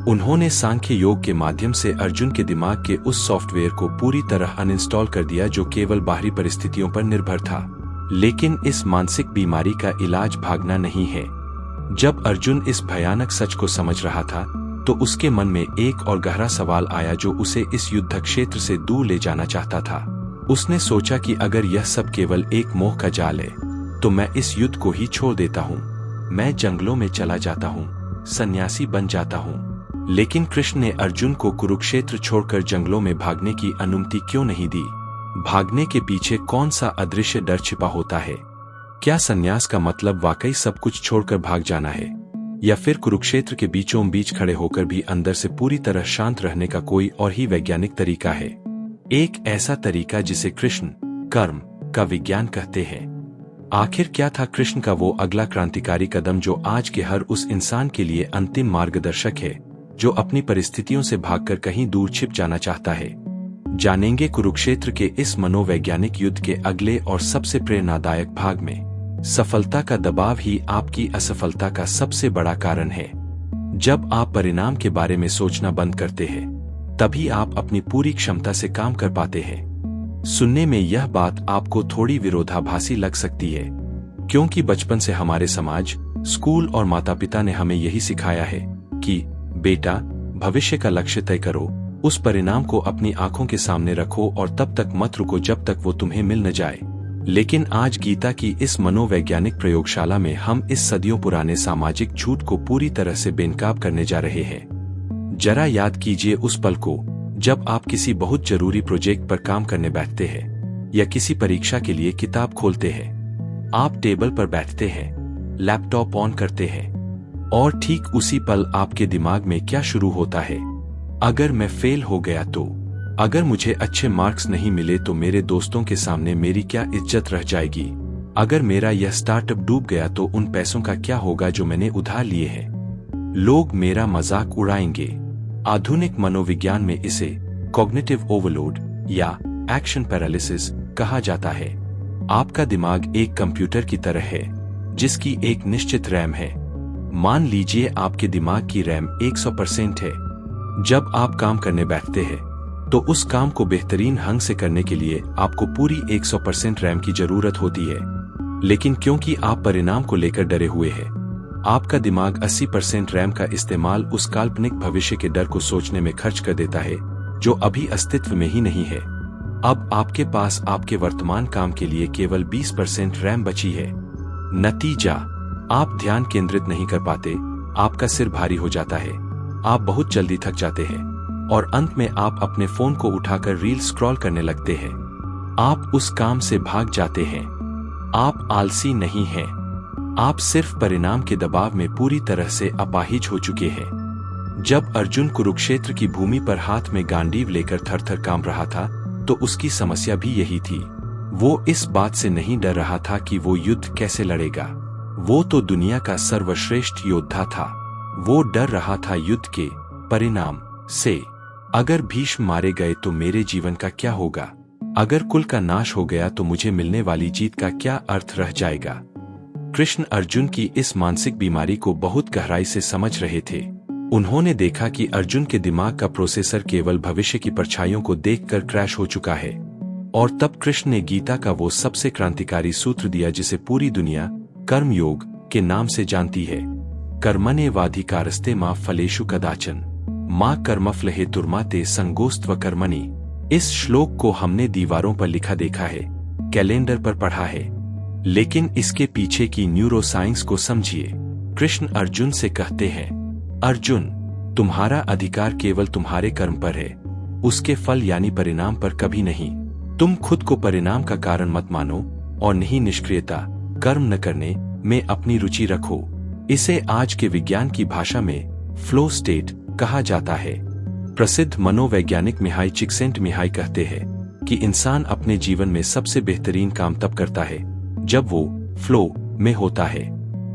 उन्होंने सांख्य योग के माध्यम से अर्जुन के दिमाग के उस सॉफ्टवेयर को पूरी तरह अनइंस्टॉल कर दिया जो केवल बाहरी परिस्थितियों पर निर्भर था। लेकिन इस मानसिक बीमारी का इलाज भागना नहीं है। जब अर्जुन इस भयानक सच को समझ रहा था तो उसके मन में एक और गहरा सवाल आया जो उसे इस युद्ध क्षेत्र से दूर ले जाना चाहता था। उसने सोचा कि अगर यह सब केवल एक मोह का जाल है तो मैं इस युद्ध को ही छोड़ देता हूँ। मैं जंगलों में चला जाता हूँ, सन्यासी बन जाता हूँ। लेकिन कृष्ण ने अर्जुन को कुरुक्षेत्र छोड़कर जंगलों में भागने की अनुमति क्यों नहीं दी? भागने के पीछे कौन सा अदृश्य डर छिपा होता है? क्या सन्यास का मतलब वाकई सब कुछ छोड़कर भाग जाना है, या फिर कुरुक्षेत्र के बीचों बीच खड़े होकर भी अंदर से पूरी तरह शांत रहने का कोई और ही वैज्ञानिक तरीका है? एक ऐसा तरीका जिसे कृष्ण कर्म का विज्ञान कहते हैं। आखिर क्या था कृष्ण का वो अगला क्रांतिकारी कदम जो आज के हर उस इंसान के लिए अंतिम मार्गदर्शक है जो अपनी परिस्थितियों से भागकर कहीं दूर छिप जाना चाहता है? जानेंगे कुरुक्षेत्र के इस मनोवैज्ञानिक युद्ध के अगले और सबसे प्रेरणादायक भाग में। सफलता का दबाव ही आपकी असफलता का सबसे बड़ा कारण है। जब आप परिणाम के बारे में सोचना बंद करते हैं तभी आप अपनी पूरी क्षमता से काम कर पाते हैं। सुनने में यह बात आपको थोड़ी विरोधाभासी लग सकती है, क्योंकि बचपन से हमारे समाज, स्कूल और माता पिता ने हमें यही सिखाया है कि बेटा, भविष्य का लक्ष्य तय करो, उस परिणाम को अपनी आंखों के सामने रखो और तब तक मत रुको जब तक वो तुम्हें मिल न जाए। लेकिन आज गीता की इस मनोवैज्ञानिक प्रयोगशाला में हम इस सदियों पुराने सामाजिक झूठ को पूरी तरह से बेनकाब करने जा रहे हैं। जरा याद कीजिए उस पल को जब आप किसी बहुत जरूरी प्रोजेक्ट पर काम करने बैठते हैं या किसी परीक्षा के लिए किताब खोलते हैं। आप टेबल पर बैठते हैं, लैपटॉप ऑन करते हैं और ठीक उसी पल आपके दिमाग में क्या शुरू होता है? अगर मैं फेल हो गया तो, अगर मुझे अच्छे मार्क्स नहीं मिले तो मेरे दोस्तों के सामने मेरी क्या इज्जत रह जाएगी? अगर मेरा यह स्टार्टअप डूब गया तो उन पैसों का क्या होगा जो मैंने उधार लिए हैं? लोग मेरा मजाक उड़ाएंगे। आधुनिक मनोविज्ञान में इसे कॉग्निटिव ओवरलोड या एक्शन पैरालिसिस कहा जाता है। आपका दिमाग एक कंप्यूटर की तरह है जिसकी एक निश्चित रैम है। मान लीजिए आपके दिमाग की रैम 100% है। जब आप काम करने बैठते हैं तो उस काम को बेहतरीन ढंग से करने के लिए आपको पूरी 100% रैम की जरूरत होती है। लेकिन क्योंकि आप परिणाम को लेकर डरे हुए हैं, आपका दिमाग 80% रैम का इस्तेमाल उस काल्पनिक भविष्य के डर को सोचने में खर्च कर देता है जो अभी अस्तित्व में ही नहीं है। अब आपके पास आपके वर्तमान काम के लिए केवल 20% रैम बची है। नतीजा, आप ध्यान केंद्रित नहीं कर पाते, आपका सिर भारी हो जाता है, आप बहुत जल्दी थक जाते हैं और अंत में आप अपने फोन को उठाकर रील स्क्रॉल करने लगते हैं। आप उस काम से भाग जाते हैं। आप आलसी नहीं हैं, आप सिर्फ परिणाम के दबाव में पूरी तरह से अपाहिज हो चुके हैं। जब अर्जुन कुरुक्षेत्र की भूमि पर हाथ में गांडीव लेकर थर-थर कांप रहा था तो उसकी समस्या भी यही थी। वो इस बात से नहीं डर रहा था कि वो युद्ध कैसे लड़ेगा, वो तो दुनिया का सर्वश्रेष्ठ योद्धा था। वो डर रहा था युद्ध के परिणाम से। अगर भीष्म मारे गए तो मेरे जीवन का क्या होगा? अगर कुल का नाश हो गया तो मुझे मिलने वाली जीत का क्या अर्थ रह जाएगा? कृष्ण अर्जुन की इस मानसिक बीमारी को बहुत गहराई से समझ रहे थे। उन्होंने देखा कि अर्जुन के दिमाग का प्रोसेसर केवल भविष्य की परछाइयों को देखकर क्रैश हो चुका है। और तब कृष्ण ने गीता का वो सबसे क्रांतिकारी सूत्र दिया जिसे पूरी दुनिया कर्मयोग के नाम से जानती है। कर्मण्येवाधिकारस्ते मा फलेषु कदाचन मा कर्मफलहेतुर्मा ते संगोस्त्व कर्मणि। इस श्लोक को हमने दीवारों पर लिखा देखा है, कैलेंडर पर पढ़ा है, लेकिन इसके पीछे की न्यूरोसाइंस को समझिए। कृष्ण अर्जुन से कहते हैं, अर्जुन, तुम्हारा अधिकार केवल तुम्हारे कर्म पर है, उसके फल यानी परिणाम पर कभी नहीं। तुम खुद को परिणाम का कारण मत मानो और नहीं निष्क्रियता, कर्म न करने में अपनी रुचि रखो। इसे आज के विज्ञान की भाषा में फ्लो स्टेट कहा जाता है। प्रसिद्ध मनोवैज्ञानिक मिहाई चिक्सेंटमिहाई कहते हैं कि इंसान अपने जीवन में सबसे बेहतरीन काम तब करता है जब वो फ्लो में होता है।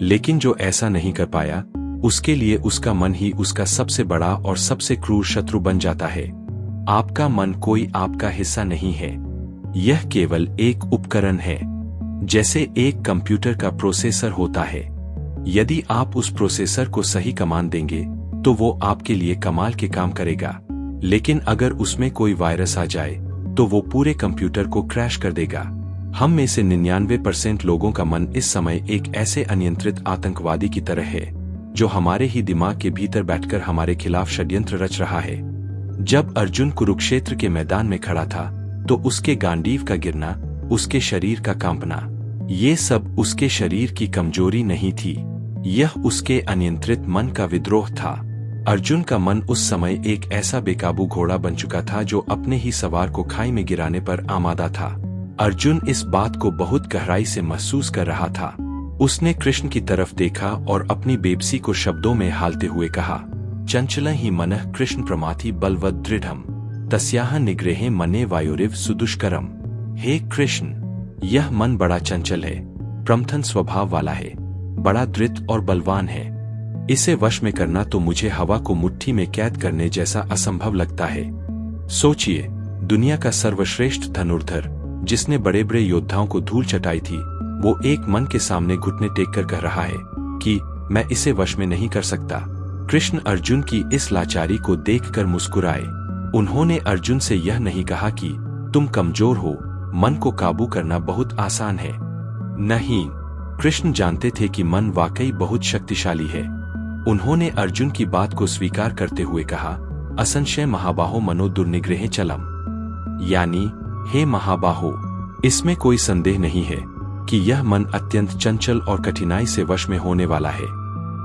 लेकिन जो ऐसा नहीं कर पाया, उसके लिए उसका मन ही उसका सबसे बड़ा और सबसे क्रूर शत्रु बन जाता है। आपका मन कोई आपका हिस्सा नहीं है, यह केवल एक उपकरण है, जैसे एक कंप्यूटर का प्रोसेसर होता है। यदि आप उस प्रोसेसर को सही कमांड देंगे तो वो आपके लिए कमाल के काम करेगा, लेकिन अगर उसमें कोई वायरस आ जाए तो वो पूरे कंप्यूटर को क्रैश कर देगा। हम में से 99% लोगों का मन इस समय एक ऐसे अनियंत्रित आतंकवादी की तरह है, जो हमारे ही दिमाग के भीतर बैठकर हमारे खिलाफ षड्यंत्र रच रहा है। जब अर्जुन कुरुक्षेत्र के मैदान में खड़ा था तो उसके गांडीव का गिरना, उसके शरीर का कांपना, ये सब उसके शरीर की कमजोरी नहीं थी, यह उसके अनियंत्रित मन का विद्रोह था। अर्जुन का मन उस समय एक ऐसा बेकाबू घोड़ा बन चुका था जो अपने ही सवार को खाई में गिराने पर आमादा था। अर्जुन इस बात को बहुत गहराई से महसूस कर रहा था। उसने कृष्ण की तरफ देखा और अपनी बेबसी को शब्दों में हालते हुए कहा, चंचल ही मनः कृष्ण प्रमाथि बलवद दृढ़म तस्याह निग्रहे मने वायुरिव सुदुष्करम। हे कृष्ण, यह मन बड़ा चंचल है, प्रमथन स्वभाव वाला है, बड़ा दृढ़ और बलवान है। इसे वश में करना तो मुझे हवा को मुट्ठी में कैद करने जैसा असंभव लगता है। सोचिए, दुनिया का सर्वश्रेष्ठ धनुर्धर, जिसने बड़े बड़े योद्धाओं को धूल चटाई थी, वो एक मन के सामने घुटने टेक कर कह रहा है कि मैं इसे वश में नहीं कर सकता। कृष्ण अर्जुन की इस लाचारी को देखकर मुस्कुराए। उन्होंने अर्जुन से यह नहीं कहा कि तुम कमजोर हो, मन को काबू करना बहुत आसान है। नहीं, कृष्ण जानते थे कि मन वाकई बहुत शक्तिशाली है। उन्होंने अर्जुन की बात को स्वीकार करते हुए कहा, असंशय महाबाहो मनो दुर्निग्रहे चलम, यानी हे महाबाहो, इसमें कोई संदेह नहीं है कि यह मन अत्यंत चंचल और कठिनाई से वश में होने वाला है।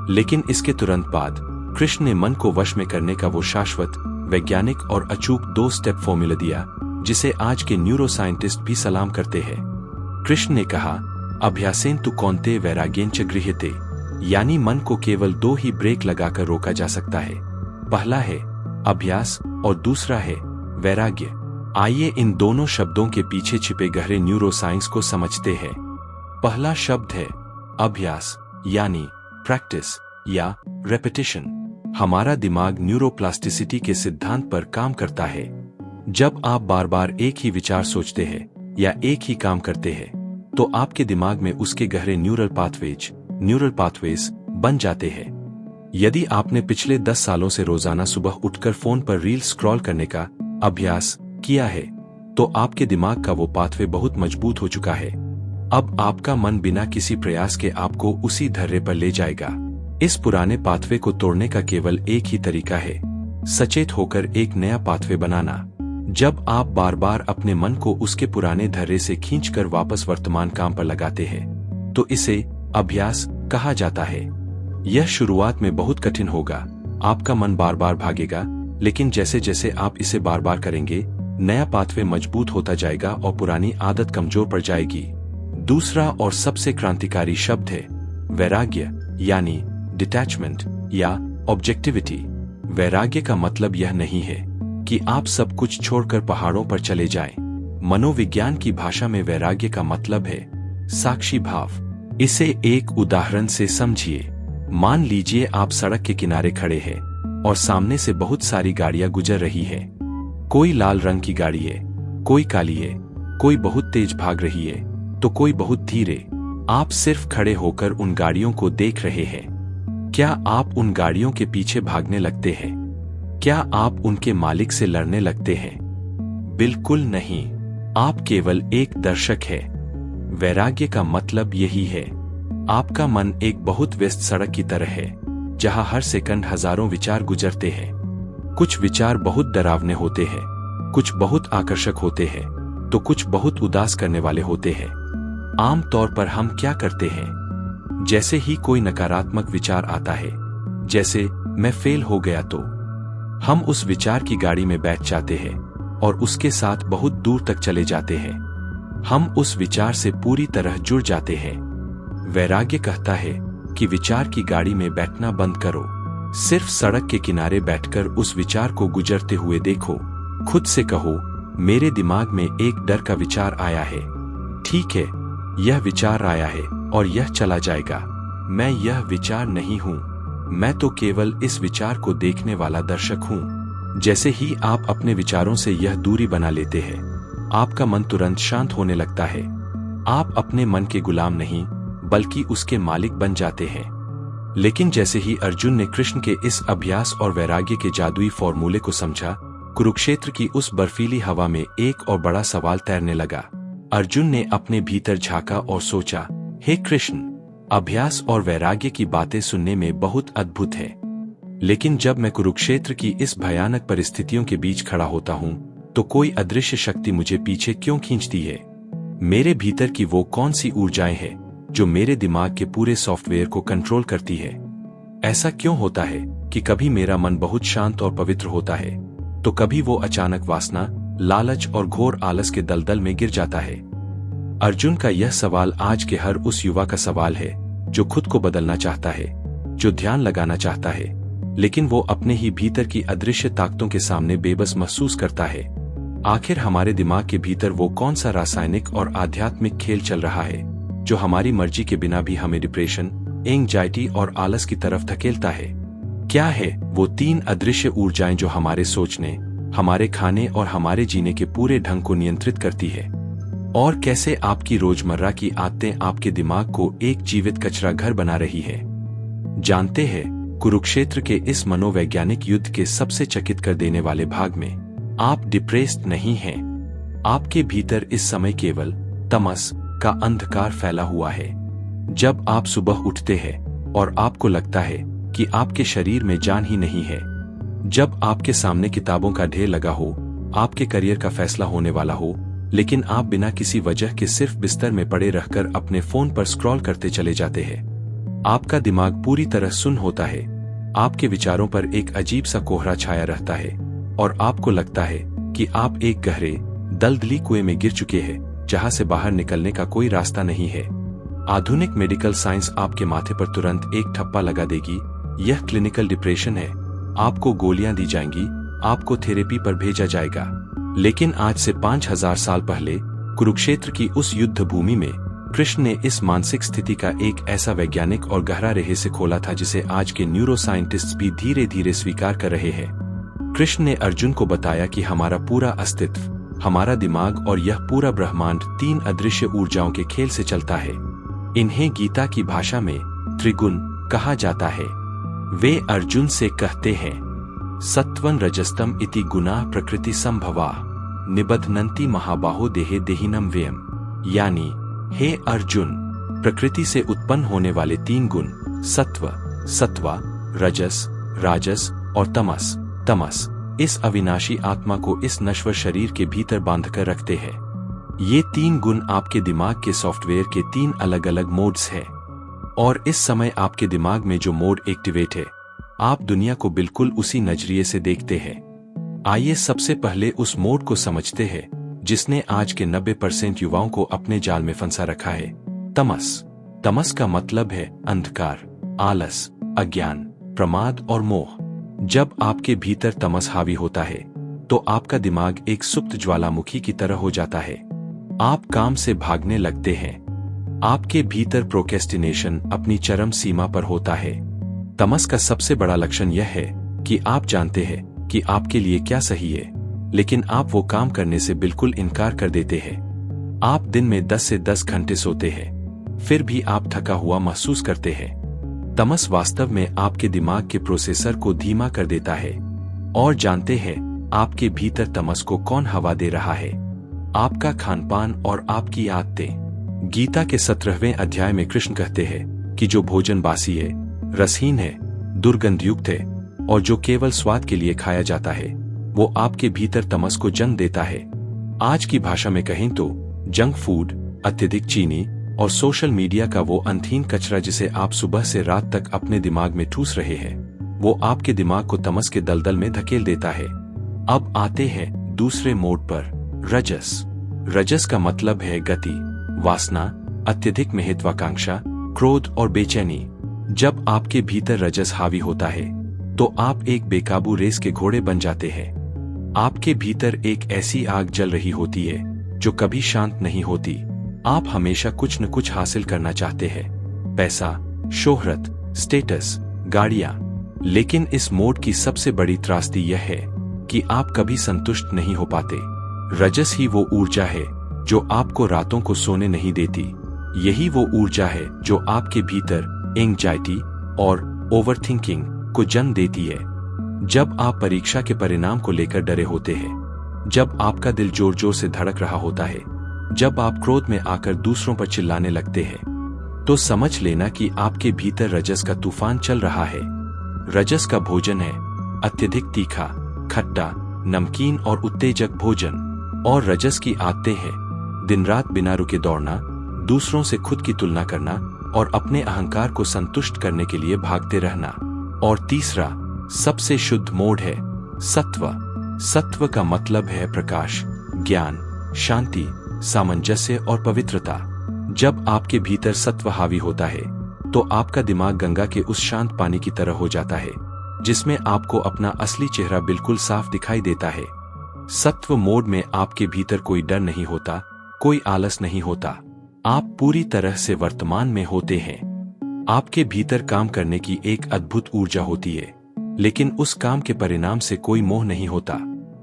लेकिन इसके तुरंत बाद कृष्ण ने मन को वश में करने का वो शाश्वत, वैज्ञानिक और अचूक 2 स्टेप फॉर्मूला दिया, जिसे आज के न्यूरो साइंटिस्ट भी सलाम करते हैं। कृष्ण ने कहा, अभ्यासेन तु कौन्तेय वैराग्येन च गृह्यते, यानी मन को केवल 2 ही ब्रेक लगाकर रोका जा सकता है। पहला है अभ्यास और दूसरा है वैराग्य। आइए इन दोनों शब्दों के पीछे छिपे गहरे न्यूरो साइंस को समझते हैं। पहला शब्द है अभ्यास, यानी प्रैक्टिस या रेपिटेशन। हमारा दिमाग न्यूरोप्लास्टिसिटी के सिद्धांत पर काम करता है। जब आप बार बार एक ही विचार सोचते हैं या एक ही काम करते हैं, तो आपके दिमाग में उसके गहरे न्यूरल पाथवेज बन जाते हैं। यदि आपने पिछले 10 सालों से रोजाना सुबह उठकर फोन पर रील स्क्रॉल करने का अभ्यास किया है, तो आपके दिमाग का वो पाथवे बहुत मजबूत हो चुका है। अब आपका मन बिना किसी प्रयास के आपको उसी धर्रे पर ले जाएगा। इस पुराने पाथवे को तोड़ने का केवल एक ही तरीका है, सचेत होकर एक नया पाथवे बनाना। जब आप बार बार अपने मन को उसके पुराने धर्रे से खींचकर वापस वर्तमान काम पर लगाते हैं, तो इसे अभ्यास कहा जाता है। यह शुरुआत में बहुत कठिन होगा, आपका मन बार बार भागेगा, लेकिन जैसे जैसे आप इसे बार बार करेंगे, नया पाथवे मजबूत होता जाएगा और पुरानी आदत कमजोर पड़ जाएगी। दूसरा और सबसे क्रांतिकारी शब्द है वैराग्य, यानी डिटैचमेंट या ऑब्जेक्टिविटी। वैराग्य का मतलब यह नहीं है कि आप सब कुछ छोड़कर पहाड़ों पर चले जाएं। मनोविज्ञान की भाषा में वैराग्य का मतलब है साक्षी भाव। इसे एक उदाहरण से समझिए। मान लीजिए आप सड़क के किनारे खड़े हैं और सामने से बहुत सारी गाड़ियां गुजर रही है। कोई लाल रंग की गाड़ी है, कोई काली है, कोई बहुत तेज भाग रही है तो कोई बहुत धीरे। आप सिर्फ खड़े होकर उन गाड़ियों को देख रहे हैं। क्या आप उन गाड़ियों के पीछे भागने लगते हैं? क्या आप उनके मालिक से लड़ने लगते हैं? बिल्कुल नहीं, आप केवल एक दर्शक है। वैराग्य का मतलब यही है। आपका मन एक बहुत व्यस्त सड़क की तरह है, जहां हर सेकंड हजारों विचार गुजरते हैं। कुछ विचार बहुत डरावने होते हैं, कुछ बहुत आकर्षक होते हैं, तो कुछ बहुत उदास करने वाले होते हैं। आम तौर पर हम क्या करते हैं? जैसे ही कोई नकारात्मक विचार आता है, जैसे मैं फेल हो गया, तो हम उस विचार की गाड़ी में बैठ जाते हैं और उसके साथ बहुत दूर तक चले जाते हैं। हम उस विचार से पूरी तरह जुड़ जाते हैं। वैराग्य कहता है कि विचार की गाड़ी में बैठना बंद करो। सिर्फ सड़क के किनारे बैठकर उस विचार को गुजरते हुए देखो। खुद से कहो, मेरे दिमाग में एक डर का विचार आया है। ठीक है, यह विचार आया है और यह चला जाएगा। मैं यह विचार नहीं हूँ, मैं तो केवल इस विचार को देखने वाला दर्शक हूँ। जैसे ही आप अपने विचारों से यह दूरी बना लेते हैं, आपका मन तुरंत शांत होने लगता है। आप अपने मन के गुलाम नहीं, बल्कि उसके मालिक बन जाते हैं। लेकिन जैसे ही अर्जुन ने कृष्ण के इस अभ्यास और वैराग्य के जादुई फॉर्मूले को समझा, कुरुक्षेत्र की उस बर्फीली हवा में एक और बड़ा सवाल तैरने लगा। अर्जुन ने अपने भीतर झांका और सोचा, हे कृष्ण, अभ्यास और वैराग्य की बातें सुनने में बहुत अद्भुत है, लेकिन जब मैं कुरुक्षेत्र की इस भयानक परिस्थितियों के बीच खड़ा होता हूँ, तो कोई अदृश्य शक्ति मुझे पीछे क्यों खींचती है? मेरे भीतर की वो कौन सी ऊर्जाएं हैं जो मेरे दिमाग के पूरे सॉफ्टवेयर को कंट्रोल करती है? ऐसा क्यों होता है कि कभी मेरा मन बहुत शांत और पवित्र होता है, तो कभी वो अचानक वासना, लालच और घोर आलस के दलदल में गिर जाता है? अर्जुन का यह सवाल आज के हर उस युवा का सवाल है जो खुद को बदलना चाहता है, जो ध्यान लगाना चाहता है, लेकिन वो अपने ही भीतर की अदृश्य ताकतों के सामने बेबस महसूस करता है। आखिर हमारे दिमाग के भीतर वो कौन सा रासायनिक और आध्यात्मिक खेल चल रहा है जो हमारी मर्जी के बिना भी हमें डिप्रेशन, एंग्जाइटी और आलस की तरफ धकेलता है? क्या है वो 3 अदृश्य ऊर्जाएं जो हमारे सोचने, हमारे खाने और हमारे जीने के पूरे ढंग को नियंत्रित करती है? और कैसे आपकी रोजमर्रा की आदतें आपके दिमाग को एक जीवित कचरा घर बना रही है? जानते हैं, कुरुक्षेत्र के इस मनोवैज्ञानिक युद्ध के सबसे चकित कर देने वाले भाग में आप डिप्रेस्ड नहीं हैं। आपके भीतर इस समय केवल तमस का अंधकार फैला हुआ है। जब आप सुबह उठते हैं और आपको लगता है कि आपके शरीर में जान ही नहीं है, जब आपके सामने किताबों का ढेर लगा हो, आपके करियर का फैसला होने वाला हो, लेकिन आप बिना किसी वजह के सिर्फ बिस्तर में पड़े रहकर अपने फोन पर स्क्रॉल करते चले जाते हैं। आपका दिमाग पूरी तरह सुन्न होता है, आपके विचारों पर एक अजीब सा कोहरा छाया रहता है और आपको लगता है कि आप एक गहरे, दलदली कुएं में गिर चुके हैं जहां से बाहर निकलने का कोई रास्ता नहीं है। आधुनिक मेडिकल साइंस आपके माथे पर तुरंत एक ठप्पा लगा देगी, यह क्लिनिकल डिप्रेशन है। आपको गोलियां दी जाएंगी, आपको थेरेपी पर भेजा जाएगा। लेकिन आज से 5000 साल पहले कुरुक्षेत्र की उस युद्ध भूमि में कृष्ण ने इस मानसिक स्थिति का एक ऐसा वैज्ञानिक और गहरा रहस्य खोला था जिसे आज के न्यूरोसाइंटिस्ट्स भी धीरे धीरे स्वीकार कर रहे हैं। कृष्ण ने अर्जुन को बताया कि हमारा पूरा अस्तित्व, हमारा दिमाग और यह पूरा ब्रह्मांड 3 अदृश्य ऊर्जाओं के खेल से चलता है। इन्हें गीता की भाषा में त्रिगुण कहा जाता है। वे अर्जुन से कहते हैं, सत्वं रजस्तम इति गुणाः प्रकृति संभवा निबध्नन्ति महाबाहो देहे देहिनम व्ययम्। यानी, हे अर्जुन, प्रकृति से उत्पन्न होने वाले 3 गुण सत्व, सत्वा, रजस, राजस और तमस, तमस इस अविनाशी आत्मा को इस नश्वर शरीर के भीतर बांधकर रखते हैं। ये 3 गुण आपके दिमाग के सॉफ्टवेयर के 3 अलग अलग मोड्स हैं। और इस समय आपके दिमाग में जो मोड एक्टिवेट है, आप दुनिया को बिल्कुल उसी नजरिए से देखते हैं। आइए सबसे पहले उस मोड को समझते हैं जिसने आज के 90% युवाओं को अपने जाल में फंसा रखा है, तमस। तमस का मतलब है अंधकार, आलस, अज्ञान, प्रमाद और मोह। जब आपके भीतर तमस हावी होता है, तो आपका दिमाग एक सुप्त ज्वालामुखी की तरह हो जाता है। आप काम से भागने लगते हैं। आपके भीतर प्रोक्रेस्टिनेशन अपनी चरम सीमा पर होता है। तमस का सबसे बड़ा लक्षण यह है कि आप जानते हैं कि आपके लिए क्या सही है, लेकिन आप वो काम करने से बिल्कुल इनकार कर देते हैं। आप दिन में 10 से 10 घंटे सोते हैं, फिर भी आप थका हुआ महसूस करते हैं। तमस वास्तव में आपके दिमाग के प्रोसेसर को धीमा कर देता है। और जानते हैं आपके भीतर तमस को कौन हवा दे रहा है? आपका खानपान और आपकी आदतें। गीता के 17वें अध्याय में कृष्ण कहते हैं कि जो भोजन बासी है, रसहीन है, दुर्गंधयुक्त है और जो केवल स्वाद के लिए खाया जाता है, वो आपके भीतर तमस को जन्म देता है। आज की भाषा में कहें तो जंक फूड, अत्यधिक चीनी और सोशल मीडिया का वो अंतहीन कचरा जिसे आप सुबह से रात तक अपने दिमाग में ठूस रहे हैं, वो आपके दिमाग को तमस के दलदल में धकेल देता है। अब आते हैं दूसरे मोड पर, रजस। रजस का मतलब है गति, वासना, अत्यधिक महत्वाकांक्षा, क्रोध और बेचैनी। जब आपके भीतर रजस हावी होता है, तो आप एक बेकाबू रेस के घोड़े बन जाते हैं। आपके भीतर एक ऐसी आग जल रही होती है जो कभी शांत नहीं होती। आप हमेशा कुछ न कुछ हासिल करना चाहते हैं, पैसा, शोहरत, स्टेटस, गाड़ियां। लेकिन इस मोड की सबसे बड़ी त्रासदी यह है कि आप कभी संतुष्ट नहीं हो पाते। रजस ही वो ऊर्जा है जो आपको रातों को सोने नहीं देती। यही वो ऊर्जा है जो आपके भीतर एंग्जाइटी और ओवरथिंकिंग को जन्म देती है। जब आप परीक्षा के परिणाम को लेकर डरे होते हैं, जब आपका दिल जोर जोर से धड़क रहा होता है, जब आप क्रोध में आकर दूसरों पर चिल्लाने लगते हैं, तो समझ लेना कि आपके भीतर रजस का तूफान चल रहा है। रजस का भोजन है अत्यधिक तीखा, खट्टा, नमकीन और उत्तेजक भोजन। और रजस की आदतें हैं दिन रात बिना रुके दौड़ना, दूसरों से खुद की तुलना करना और अपने अहंकार को संतुष्ट करने के लिए भागते रहना। और तीसरा सबसे शुद्ध मोड है सत्व। सत्व का मतलब है प्रकाश, ज्ञान, शांति, सामंजस्य और पवित्रता। जब आपके भीतर सत्व हावी होता है तो आपका दिमाग गंगा के उस शांत पानी की तरह हो जाता है जिसमें आपको अपना असली चेहरा बिल्कुल साफ दिखाई देता है। सत्व मोड में आपके भीतर कोई डर नहीं होता, कोई आलस नहीं होता। आप पूरी तरह से वर्तमान में होते हैं। आपके भीतर काम करने की एक अद्भुत ऊर्जा होती है, लेकिन उस काम के परिणाम से कोई मोह नहीं होता।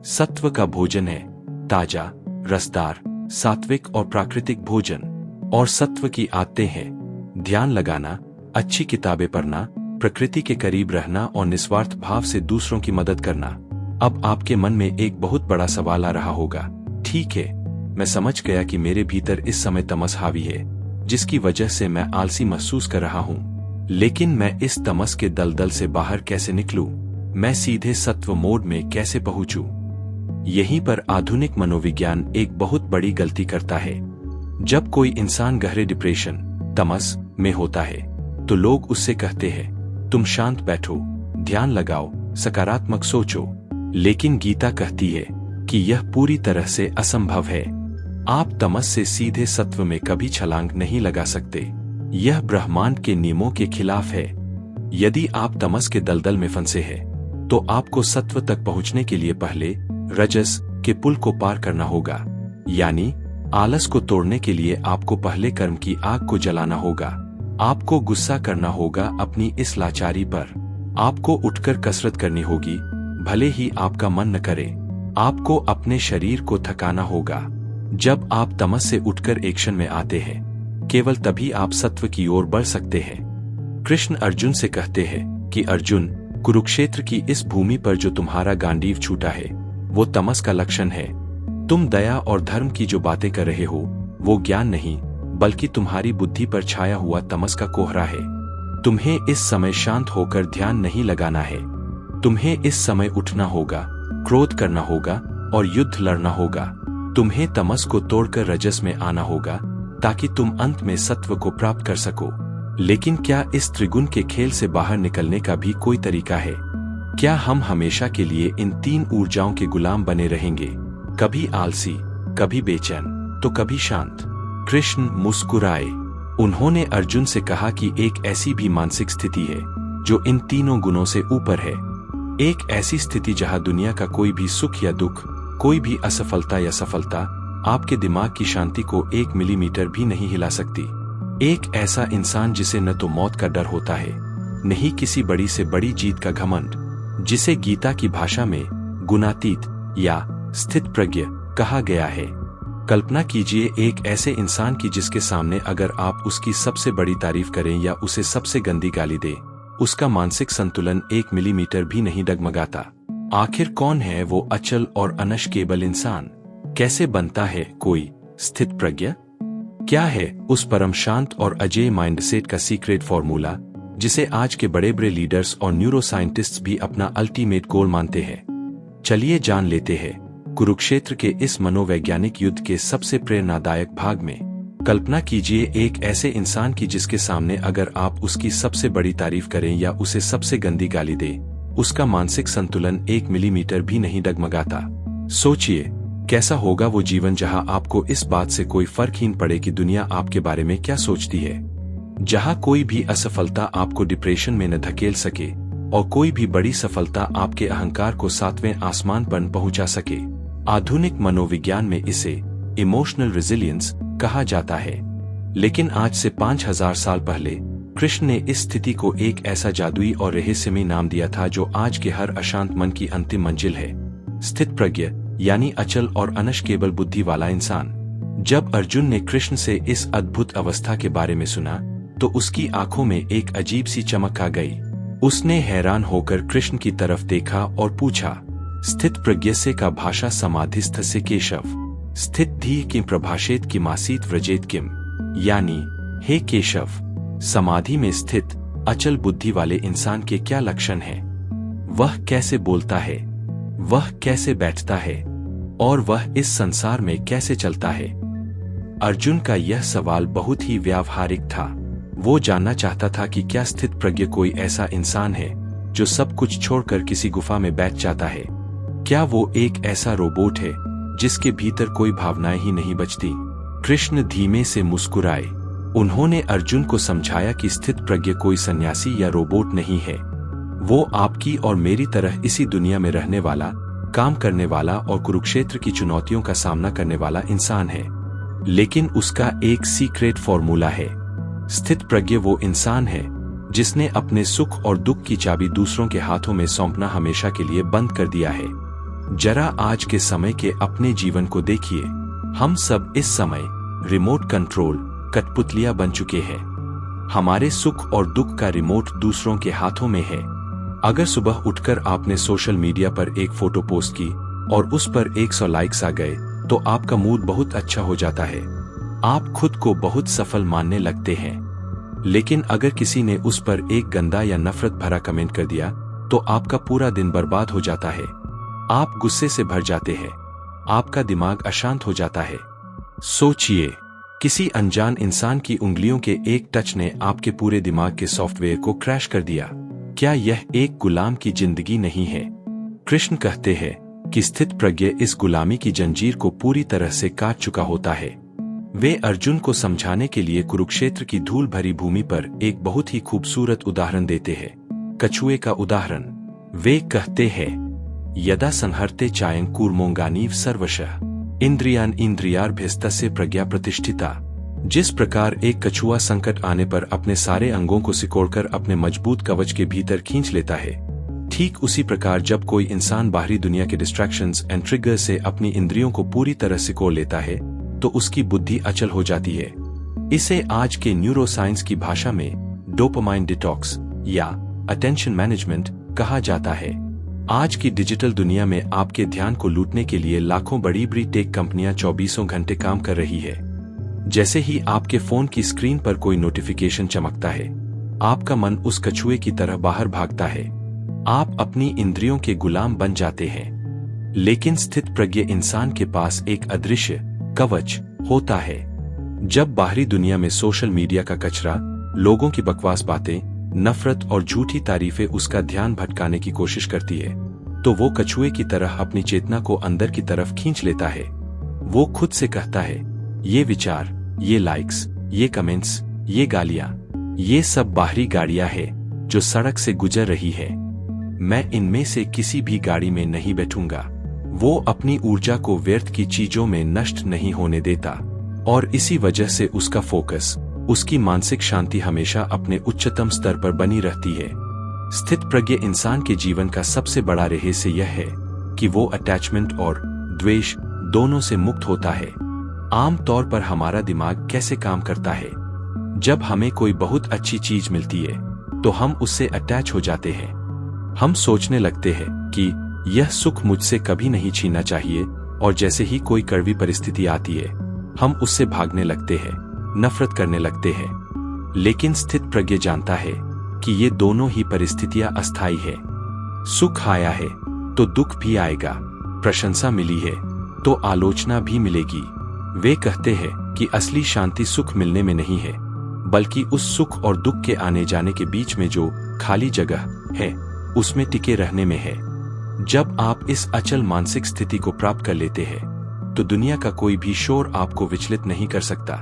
सत्व का भोजन है ताजा, रसदार, सात्विक और प्राकृतिक भोजन। और सत्व की आदतें हैं ध्यान लगाना, अच्छी किताबें पढ़ना, प्रकृति के करीब रहना और निस्वार्थ भाव से दूसरों की मदद करना। अब आपके मन में एक बहुत बड़ा सवाल आ रहा होगा, ठीक है, मैं समझ गया कि मेरे भीतर इस समय तमस हावी है जिसकी वजह से मैं आलसी महसूस कर रहा हूँ। लेकिन मैं इस तमस के दलदल से बाहर कैसे निकलूं? मैं सीधे सत्व मोड में कैसे पहुंचूं? यहीं पर आधुनिक मनोविज्ञान एक बहुत बड़ी गलती करता है। जब कोई इंसान गहरे डिप्रेशन, तमस में होता है तो लोग उससे कहते हैं तुम शांत बैठो, ध्यान लगाओ, सकारात्मक सोचो। लेकिन गीता कहती है कि यह पूरी तरह से असंभव है। आप तमस से सीधे सत्व में कभी छलांग नहीं लगा सकते। यह ब्रह्मांड के नियमों के खिलाफ है। यदि आप तमस के दलदल में फंसे हैं तो आपको सत्व तक पहुंचने के लिए पहले रजस के पुल को पार करना होगा। यानी आलस को तोड़ने के लिए आपको पहले कर्म की आग को जलाना होगा। आपको गुस्सा करना होगा अपनी इस लाचारी पर। आपको उठकर कसरत करनी होगी, भले ही आपका मन न करे। आपको अपने शरीर को थकाना होगा। जब आप तमस से उठकर एक्शन में आते हैं, केवल तभी आप सत्व की ओर बढ़ सकते हैं। कृष्ण अर्जुन से कहते हैं कि अर्जुन, कुरुक्षेत्र की इस भूमि पर जो तुम्हारा गांडीव छूटा है वो तमस का लक्षण है। तुम दया और धर्म की जो बातें कर रहे हो वो ज्ञान नहीं, बल्कि तुम्हारी बुद्धि पर छाया हुआ तमस का कोहरा है। तुम्हें इस समय शांत होकर ध्यान नहीं लगाना है। तुम्हें इस समय उठना होगा, क्रोध करना होगा और युद्ध लड़ना होगा। तुम्हें तमस को तोड़कर रजस में आना होगा ताकि तुम अंत में सत्व को प्राप्त कर सको। लेकिन क्या इस त्रिगुण के खेल से बाहर निकलने का भी कोई तरीका है? क्या हम हमेशा के लिए इन तीन ऊर्जाओं के गुलाम बने रहेंगे, कभी आलसी, कभी बेचैन तो कभी शांत? कृष्ण मुस्कुराए। उन्होंने अर्जुन से कहा कि एक ऐसी भी मानसिक स्थिति है जो इन तीनों गुणों से ऊपर है। एक ऐसी स्थिति जहां दुनिया का कोई भी सुख या दुख, कोई भी असफलता या सफलता आपके दिमाग की शांति को 1 मिलीमीटर भी नहीं हिला सकती। एक ऐसा इंसान जिसे न तो मौत का डर होता है, न ही किसी बड़ी से बड़ी जीत का घमंड, जिसे गीता की भाषा में गुणातीत या स्थित प्रज्ञ कहा गया है। कल्पना कीजिए एक ऐसे इंसान की जिसके सामने अगर आप उसकी सबसे बड़ी तारीफ करें या उसे सबसे गंदी गाली दें, उसका मानसिक संतुलन 1 मिलीमीटर भी नहीं डगमगाता। आखिर कौन है वो अचल और अनशकेबल इंसान? कैसे बनता है कोई स्थित प्रज्ञ? क्या है उस परम शांत और अजेय माइंडसेट का सीक्रेट फॉर्मूला जिसे आज के बड़े बड़े लीडर्स और न्यूरोसाइंटिस्ट्स भी अपना अल्टीमेट गोल मानते हैं? चलिए जान लेते हैं कुरुक्षेत्र के इस मनोवैज्ञानिक युद्ध के सबसे प्रेरणादायक भाग में। कल्पना कीजिए एक ऐसे इंसान की जिसके सामने अगर आप उसकी सबसे बड़ी तारीफ करें या उसे सबसे गंदी गाली दें, उसका मानसिक संतुलन 1 मिलीमीटर भी नहीं डगमगाता। सोचिए कैसा होगा वो जीवन जहां आपको इस बात से कोई फर्क ही न पड़े कि दुनिया आपके बारे में क्या सोचती है, जहां कोई भी असफलता आपको डिप्रेशन में न धकेल सके और कोई भी बड़ी सफलता आपके अहंकार को 7वें आसमान पर पहुंचा सके। आधुनिक मनोविज्ञान में इसे इमोशनल रेजिलियंस कहा जाता है। लेकिन आज से 5000 साल पहले कृष्ण ने इस स्थिति को एक ऐसा जादुई और रहस्यमय नाम दिया था जो आज के हर अशांत मन की अंतिम मंजिल है। स्थित प्रज्ञ यानी अचल और अनशकेबल बुद्धि वाला इंसान। जब अर्जुन ने कृष्ण से इस अद्भुत अवस्था के बारे में सुना तो उसकी आंखों में एक अजीब सी चमक आ गई। उसने हैरान होकर कृष्ण की तरफ देखा और पूछा, स्थित प्रज्ञस्य का भाषा समाधिस्थ से केशव, स्थित धी किम प्रभाषेत किमासीत व्रजेत किम, यानी हे केशव, समाधि में स्थित अचल बुद्धि वाले इंसान के क्या लक्षण हैं? वह कैसे बोलता है, वह कैसे बैठता है और वह इस संसार में कैसे चलता है? अर्जुन का यह सवाल बहुत ही व्यावहारिक था। वो जानना चाहता था कि क्या स्थित प्रज्ञ कोई ऐसा इंसान है जो सब कुछ छोड़कर किसी गुफा में बैठ जाता है? क्या वो एक ऐसा रोबोट है जिसके भीतर कोई भावनाएं ही नहीं बचती? कृष्ण धीमे से मुस्कुराए। उन्होंने अर्जुन को समझाया कि स्थित प्रज्ञ कोई सन्यासी या रोबोट नहीं है। वो आपकी और मेरी तरह इसी दुनिया में रहने वाला, काम करने वाला और कुरुक्षेत्र की चुनौतियों का सामना करने वाला इंसान है। लेकिन उसका एक सीक्रेट फॉर्मूला है। स्थित प्रज्ञ वो इंसान है जिसने अपने सुख और दुख की चाबी दूसरों के हाथों में सौंपना हमेशा के लिए बंद कर दिया है। जरा आज के समय के अपने जीवन को देखिए। हम सब इस समय रिमोट कंट्रोल कठपुतलियां बन चुके हैं। हमारे सुख और दुख का रिमोट दूसरों के हाथों में है। अगर सुबह उठकर आपने सोशल मीडिया पर एक फोटो पोस्ट की और उस पर 100 लाइक्स आ गए तो आपका मूड बहुत अच्छा हो जाता है। आप खुद को बहुत सफल मानने लगते हैं। लेकिन अगर किसी ने उस पर एक गंदा या नफरत भरा कमेंट कर दिया तो आपका पूरा दिन बर्बाद हो जाता है। आप गुस्से से भर जाते हैं। आपका दिमाग अशांत हो जाता है। सोचिए, किसी अनजान इंसान की उंगलियों के एक टच ने आपके पूरे दिमाग के सॉफ्टवेयर को क्रैश कर दिया। क्या यह एक गुलाम की जिंदगी नहीं है? कृष्ण कहते हैं कि स्थित प्रज्ञ इस गुलामी की जंजीर को पूरी तरह से काट चुका होता है। वे अर्जुन को समझाने के लिए कुरुक्षेत्र की धूल भरी भूमि पर एक बहुत ही खूबसूरत उदाहरण देते हैं, कछुए का उदाहरण। वे कहते हैं, यदा संहरते चायं कूर्मोंगानीव सर्वशः इंद्रियान इंद्रियार्भ्यस्तस्य प्रज्ञा प्रतिष्ठिता। जिस प्रकार एक कछुआ संकट आने पर अपने सारे अंगों को सिकोड़कर अपने मजबूत कवच के भीतर खींच लेता है, ठीक उसी प्रकार जब कोई इंसान बाहरी दुनिया के डिस्ट्रैक्शंस एंड ट्रिगर से अपनी इंद्रियों को पूरी तरह सिकोड़ लेता है तो उसकी बुद्धि अचल हो जाती है। इसे आज के न्यूरोसाइंस की भाषा में डोपामाइन डिटॉक्स या अटेंशन मैनेजमेंट कहा जाता है। आज की डिजिटल दुनिया में आपके ध्यान को लूटने के लिए लाखों बड़ी बड़ी टेक कंपनियां 24 घंटे काम कर रही है। जैसे ही आपके फोन की स्क्रीन पर कोई नोटिफिकेशन चमकता है, आपका मन उस कछुए की तरह बाहर भागता है। आप अपनी इंद्रियों के गुलाम बन जाते हैं। लेकिन स्थित प्रज्ञ इंसान के पास एक अदृश्य कवच होता है। जब बाहरी दुनिया में सोशल मीडिया का कचरा, लोगों की बकवास बातें, नफरत और झूठी तारीफें उसका ध्यान भटकाने की कोशिश करती है, तो वो कछुए की तरह अपनी चेतना को अंदर की तरफ खींच लेता है। वो खुद से कहता है, ये विचार, ये लाइक्स, ये कमेंट्स, ये गालियां, ये सब बाहरी गाड़ियां हैं जो सड़क से गुजर रही है। मैं इनमें से किसी भी गाड़ी में नहीं बैठूंगा। वो अपनी ऊर्जा को व्यर्थ की चीजों में नष्ट नहीं होने देता और इसी वजह से उसका फोकस, उसकी मानसिक शांति हमेशा अपने उच्चतम स्तर पर बनी रहती है। स्थित प्रज्ञ इंसान के जीवन का सबसे बड़ा रहस्य यह है कि वो अटैचमेंट और द्वेष दोनों से मुक्त होता है। आमतौर पर हमारा दिमाग कैसे काम करता है? जब हमें कोई बहुत अच्छी चीज मिलती है तो हम उससे अटैच हो जाते हैं। हम सोचने लगते हैं कि यह सुख मुझसे कभी नहीं छीनना चाहिए और जैसे ही कोई कड़वी परिस्थिति आती है, हम उससे भागने लगते हैं, नफरत करने लगते हैं। लेकिन स्थित प्रज्ञ जानता है कि ये दोनों ही परिस्थितियां अस्थायी है। सुख आया है तो दुख भी आएगा, प्रशंसा मिली है तो आलोचना भी मिलेगी। वे कहते हैं कि असली शांति सुख मिलने में नहीं है, बल्कि उस सुख और दुख के आने जाने के बीच में जो खाली जगह है उसमें टिके रहने में है। जब आप इस अचल मानसिक स्थिति को प्राप्त कर लेते हैं तो दुनिया का कोई भी शोर आपको विचलित नहीं कर सकता।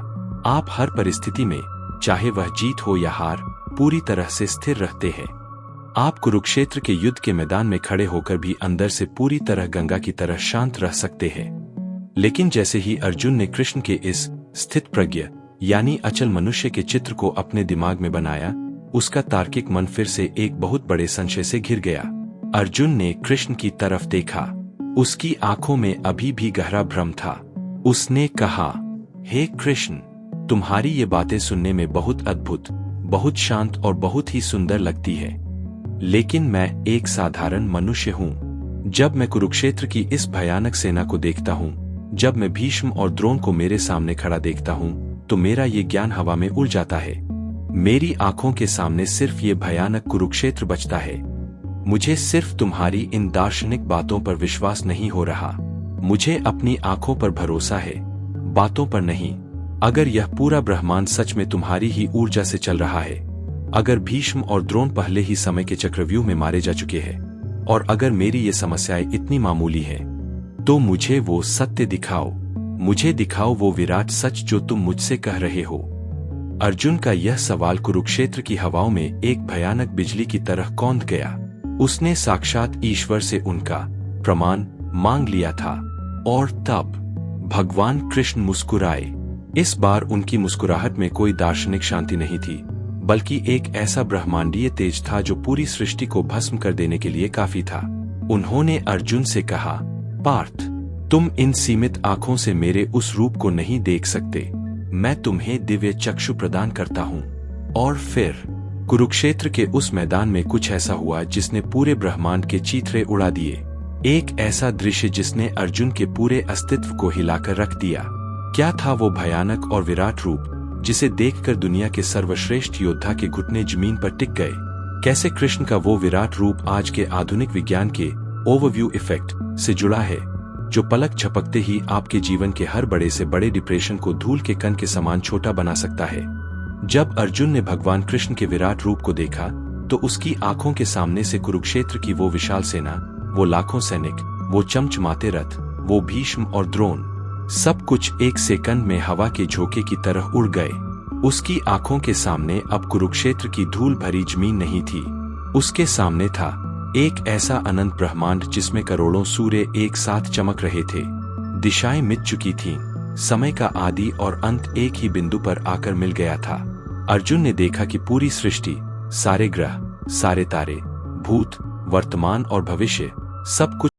आप हर परिस्थिति में, चाहे वह जीत हो या हार, पूरी तरह से स्थिर रहते हैं। आप कुरुक्षेत्र के युद्ध के मैदान में खड़े होकर भी अंदर से पूरी तरह गंगा की तरह शांत रह सकते हैं। लेकिन जैसे ही अर्जुन ने कृष्ण के इस स्थित प्रज्ञ यानी अचल मनुष्य के चित्र को अपने दिमाग में बनाया, उसका तार्किक मन फिर से एक बहुत बड़े संशय से घिर गया। अर्जुन ने कृष्ण की तरफ देखा। उसकी आंखों में अभी भी गहरा भ्रम था। उसने कहा, हे कृष्ण, तुम्हारी ये बातें सुनने में बहुत अद्भुत, बहुत शांत और बहुत ही सुंदर लगती है, लेकिन मैं एक साधारण मनुष्य हूँ। जब मैं कुरुक्षेत्र की इस भयानक सेना को देखता हूँ, जब मैं भीष्म और द्रोण को मेरे सामने खड़ा देखता हूँ, तो मेरा ये ज्ञान हवा में उड़ जाता है। मेरी आंखों के सामने सिर्फ ये भयानक कुरुक्षेत्र बचता है। मुझे सिर्फ तुम्हारी इन दार्शनिक बातों पर विश्वास नहीं हो रहा। मुझे अपनी आंखों पर भरोसा है, बातों पर नहीं। अगर यह पूरा ब्रह्मांड सच में तुम्हारी ही ऊर्जा से चल रहा है, अगर भीष्म और द्रोण पहले ही समय के चक्रव्यूह में मारे जा चुके हैं, और अगर मेरी ये समस्याएं इतनी मामूली है, तो मुझे वो सत्य दिखाओ। मुझे दिखाओ वो विराट सच जो तुम मुझसे कह रहे हो। अर्जुन का यह सवाल कुरुक्षेत्र की हवाओं में एक भयानक बिजली की तरह कौंध गया। उसने साक्षात ईश्वर से उनका प्रमाण मांग लिया था। और तब भगवान कृष्ण मुस्कुराए। इस बार उनकी मुस्कुराहट में कोई दार्शनिक शांति नहीं थी, बल्कि एक ऐसा ब्रह्मांडीय तेज था जो पूरी सृष्टि को भस्म कर देने के लिए काफी था। उन्होंने अर्जुन से कहा, पार्थ, तुम इन सीमित आंखों से मेरे उस रूप को नहीं देख सकते। मैं तुम्हें दिव्य चक्षु प्रदान करता हूँ। और फिर कुरुक्षेत्र के उस मैदान में कुछ ऐसा हुआ जिसने पूरे ब्रह्मांड के चीथड़े उड़ा दिए। एक ऐसा दृश्य जिसने अर्जुन के पूरे अस्तित्व को हिलाकर रख दिया। क्या था वो भयानक और विराट रूप जिसे देखकर दुनिया के सर्वश्रेष्ठ योद्धा के घुटने जमीन पर टिक गए? कैसे कृष्ण का वो विराट रूप आज के आधुनिक विज्ञान के ओवरव्यू इफेक्ट से जुड़ा है, जो पलक झपकते ही आपके जीवन के हर बड़े से बड़े डिप्रेशन को धूल के कण के समान छोटा बना सकता है। जब अर्जुन ने भगवान कृष्ण के विराट रूप को देखा, तो उसकी आंखों के सामने से कुरुक्षेत्र की वो विशाल सेना, वो लाखों सैनिक, वो चमचमाते रथ, वो भीष्म और द्रोण, सब कुछ एक सेकंड में हवा के झोंके की तरह उड़ गए। उसकी आंखों के सामने अब कुरुक्षेत्र की धूल भरी जमीन नहीं थी। उसके सामने था एक ऐसा अनंत ब्रह्मांड जिसमें करोड़ों सूर्य एक साथ चमक रहे थे। दिशाएं मिट चुकी थीं। समय का आदि और अंत एक ही बिंदु पर आकर मिल गया था। अर्जुन ने देखा कि पूरी सृष्टि, सारे ग्रह, सारे तारे, भूत, वर्तमान और भविष्य, सब कुछ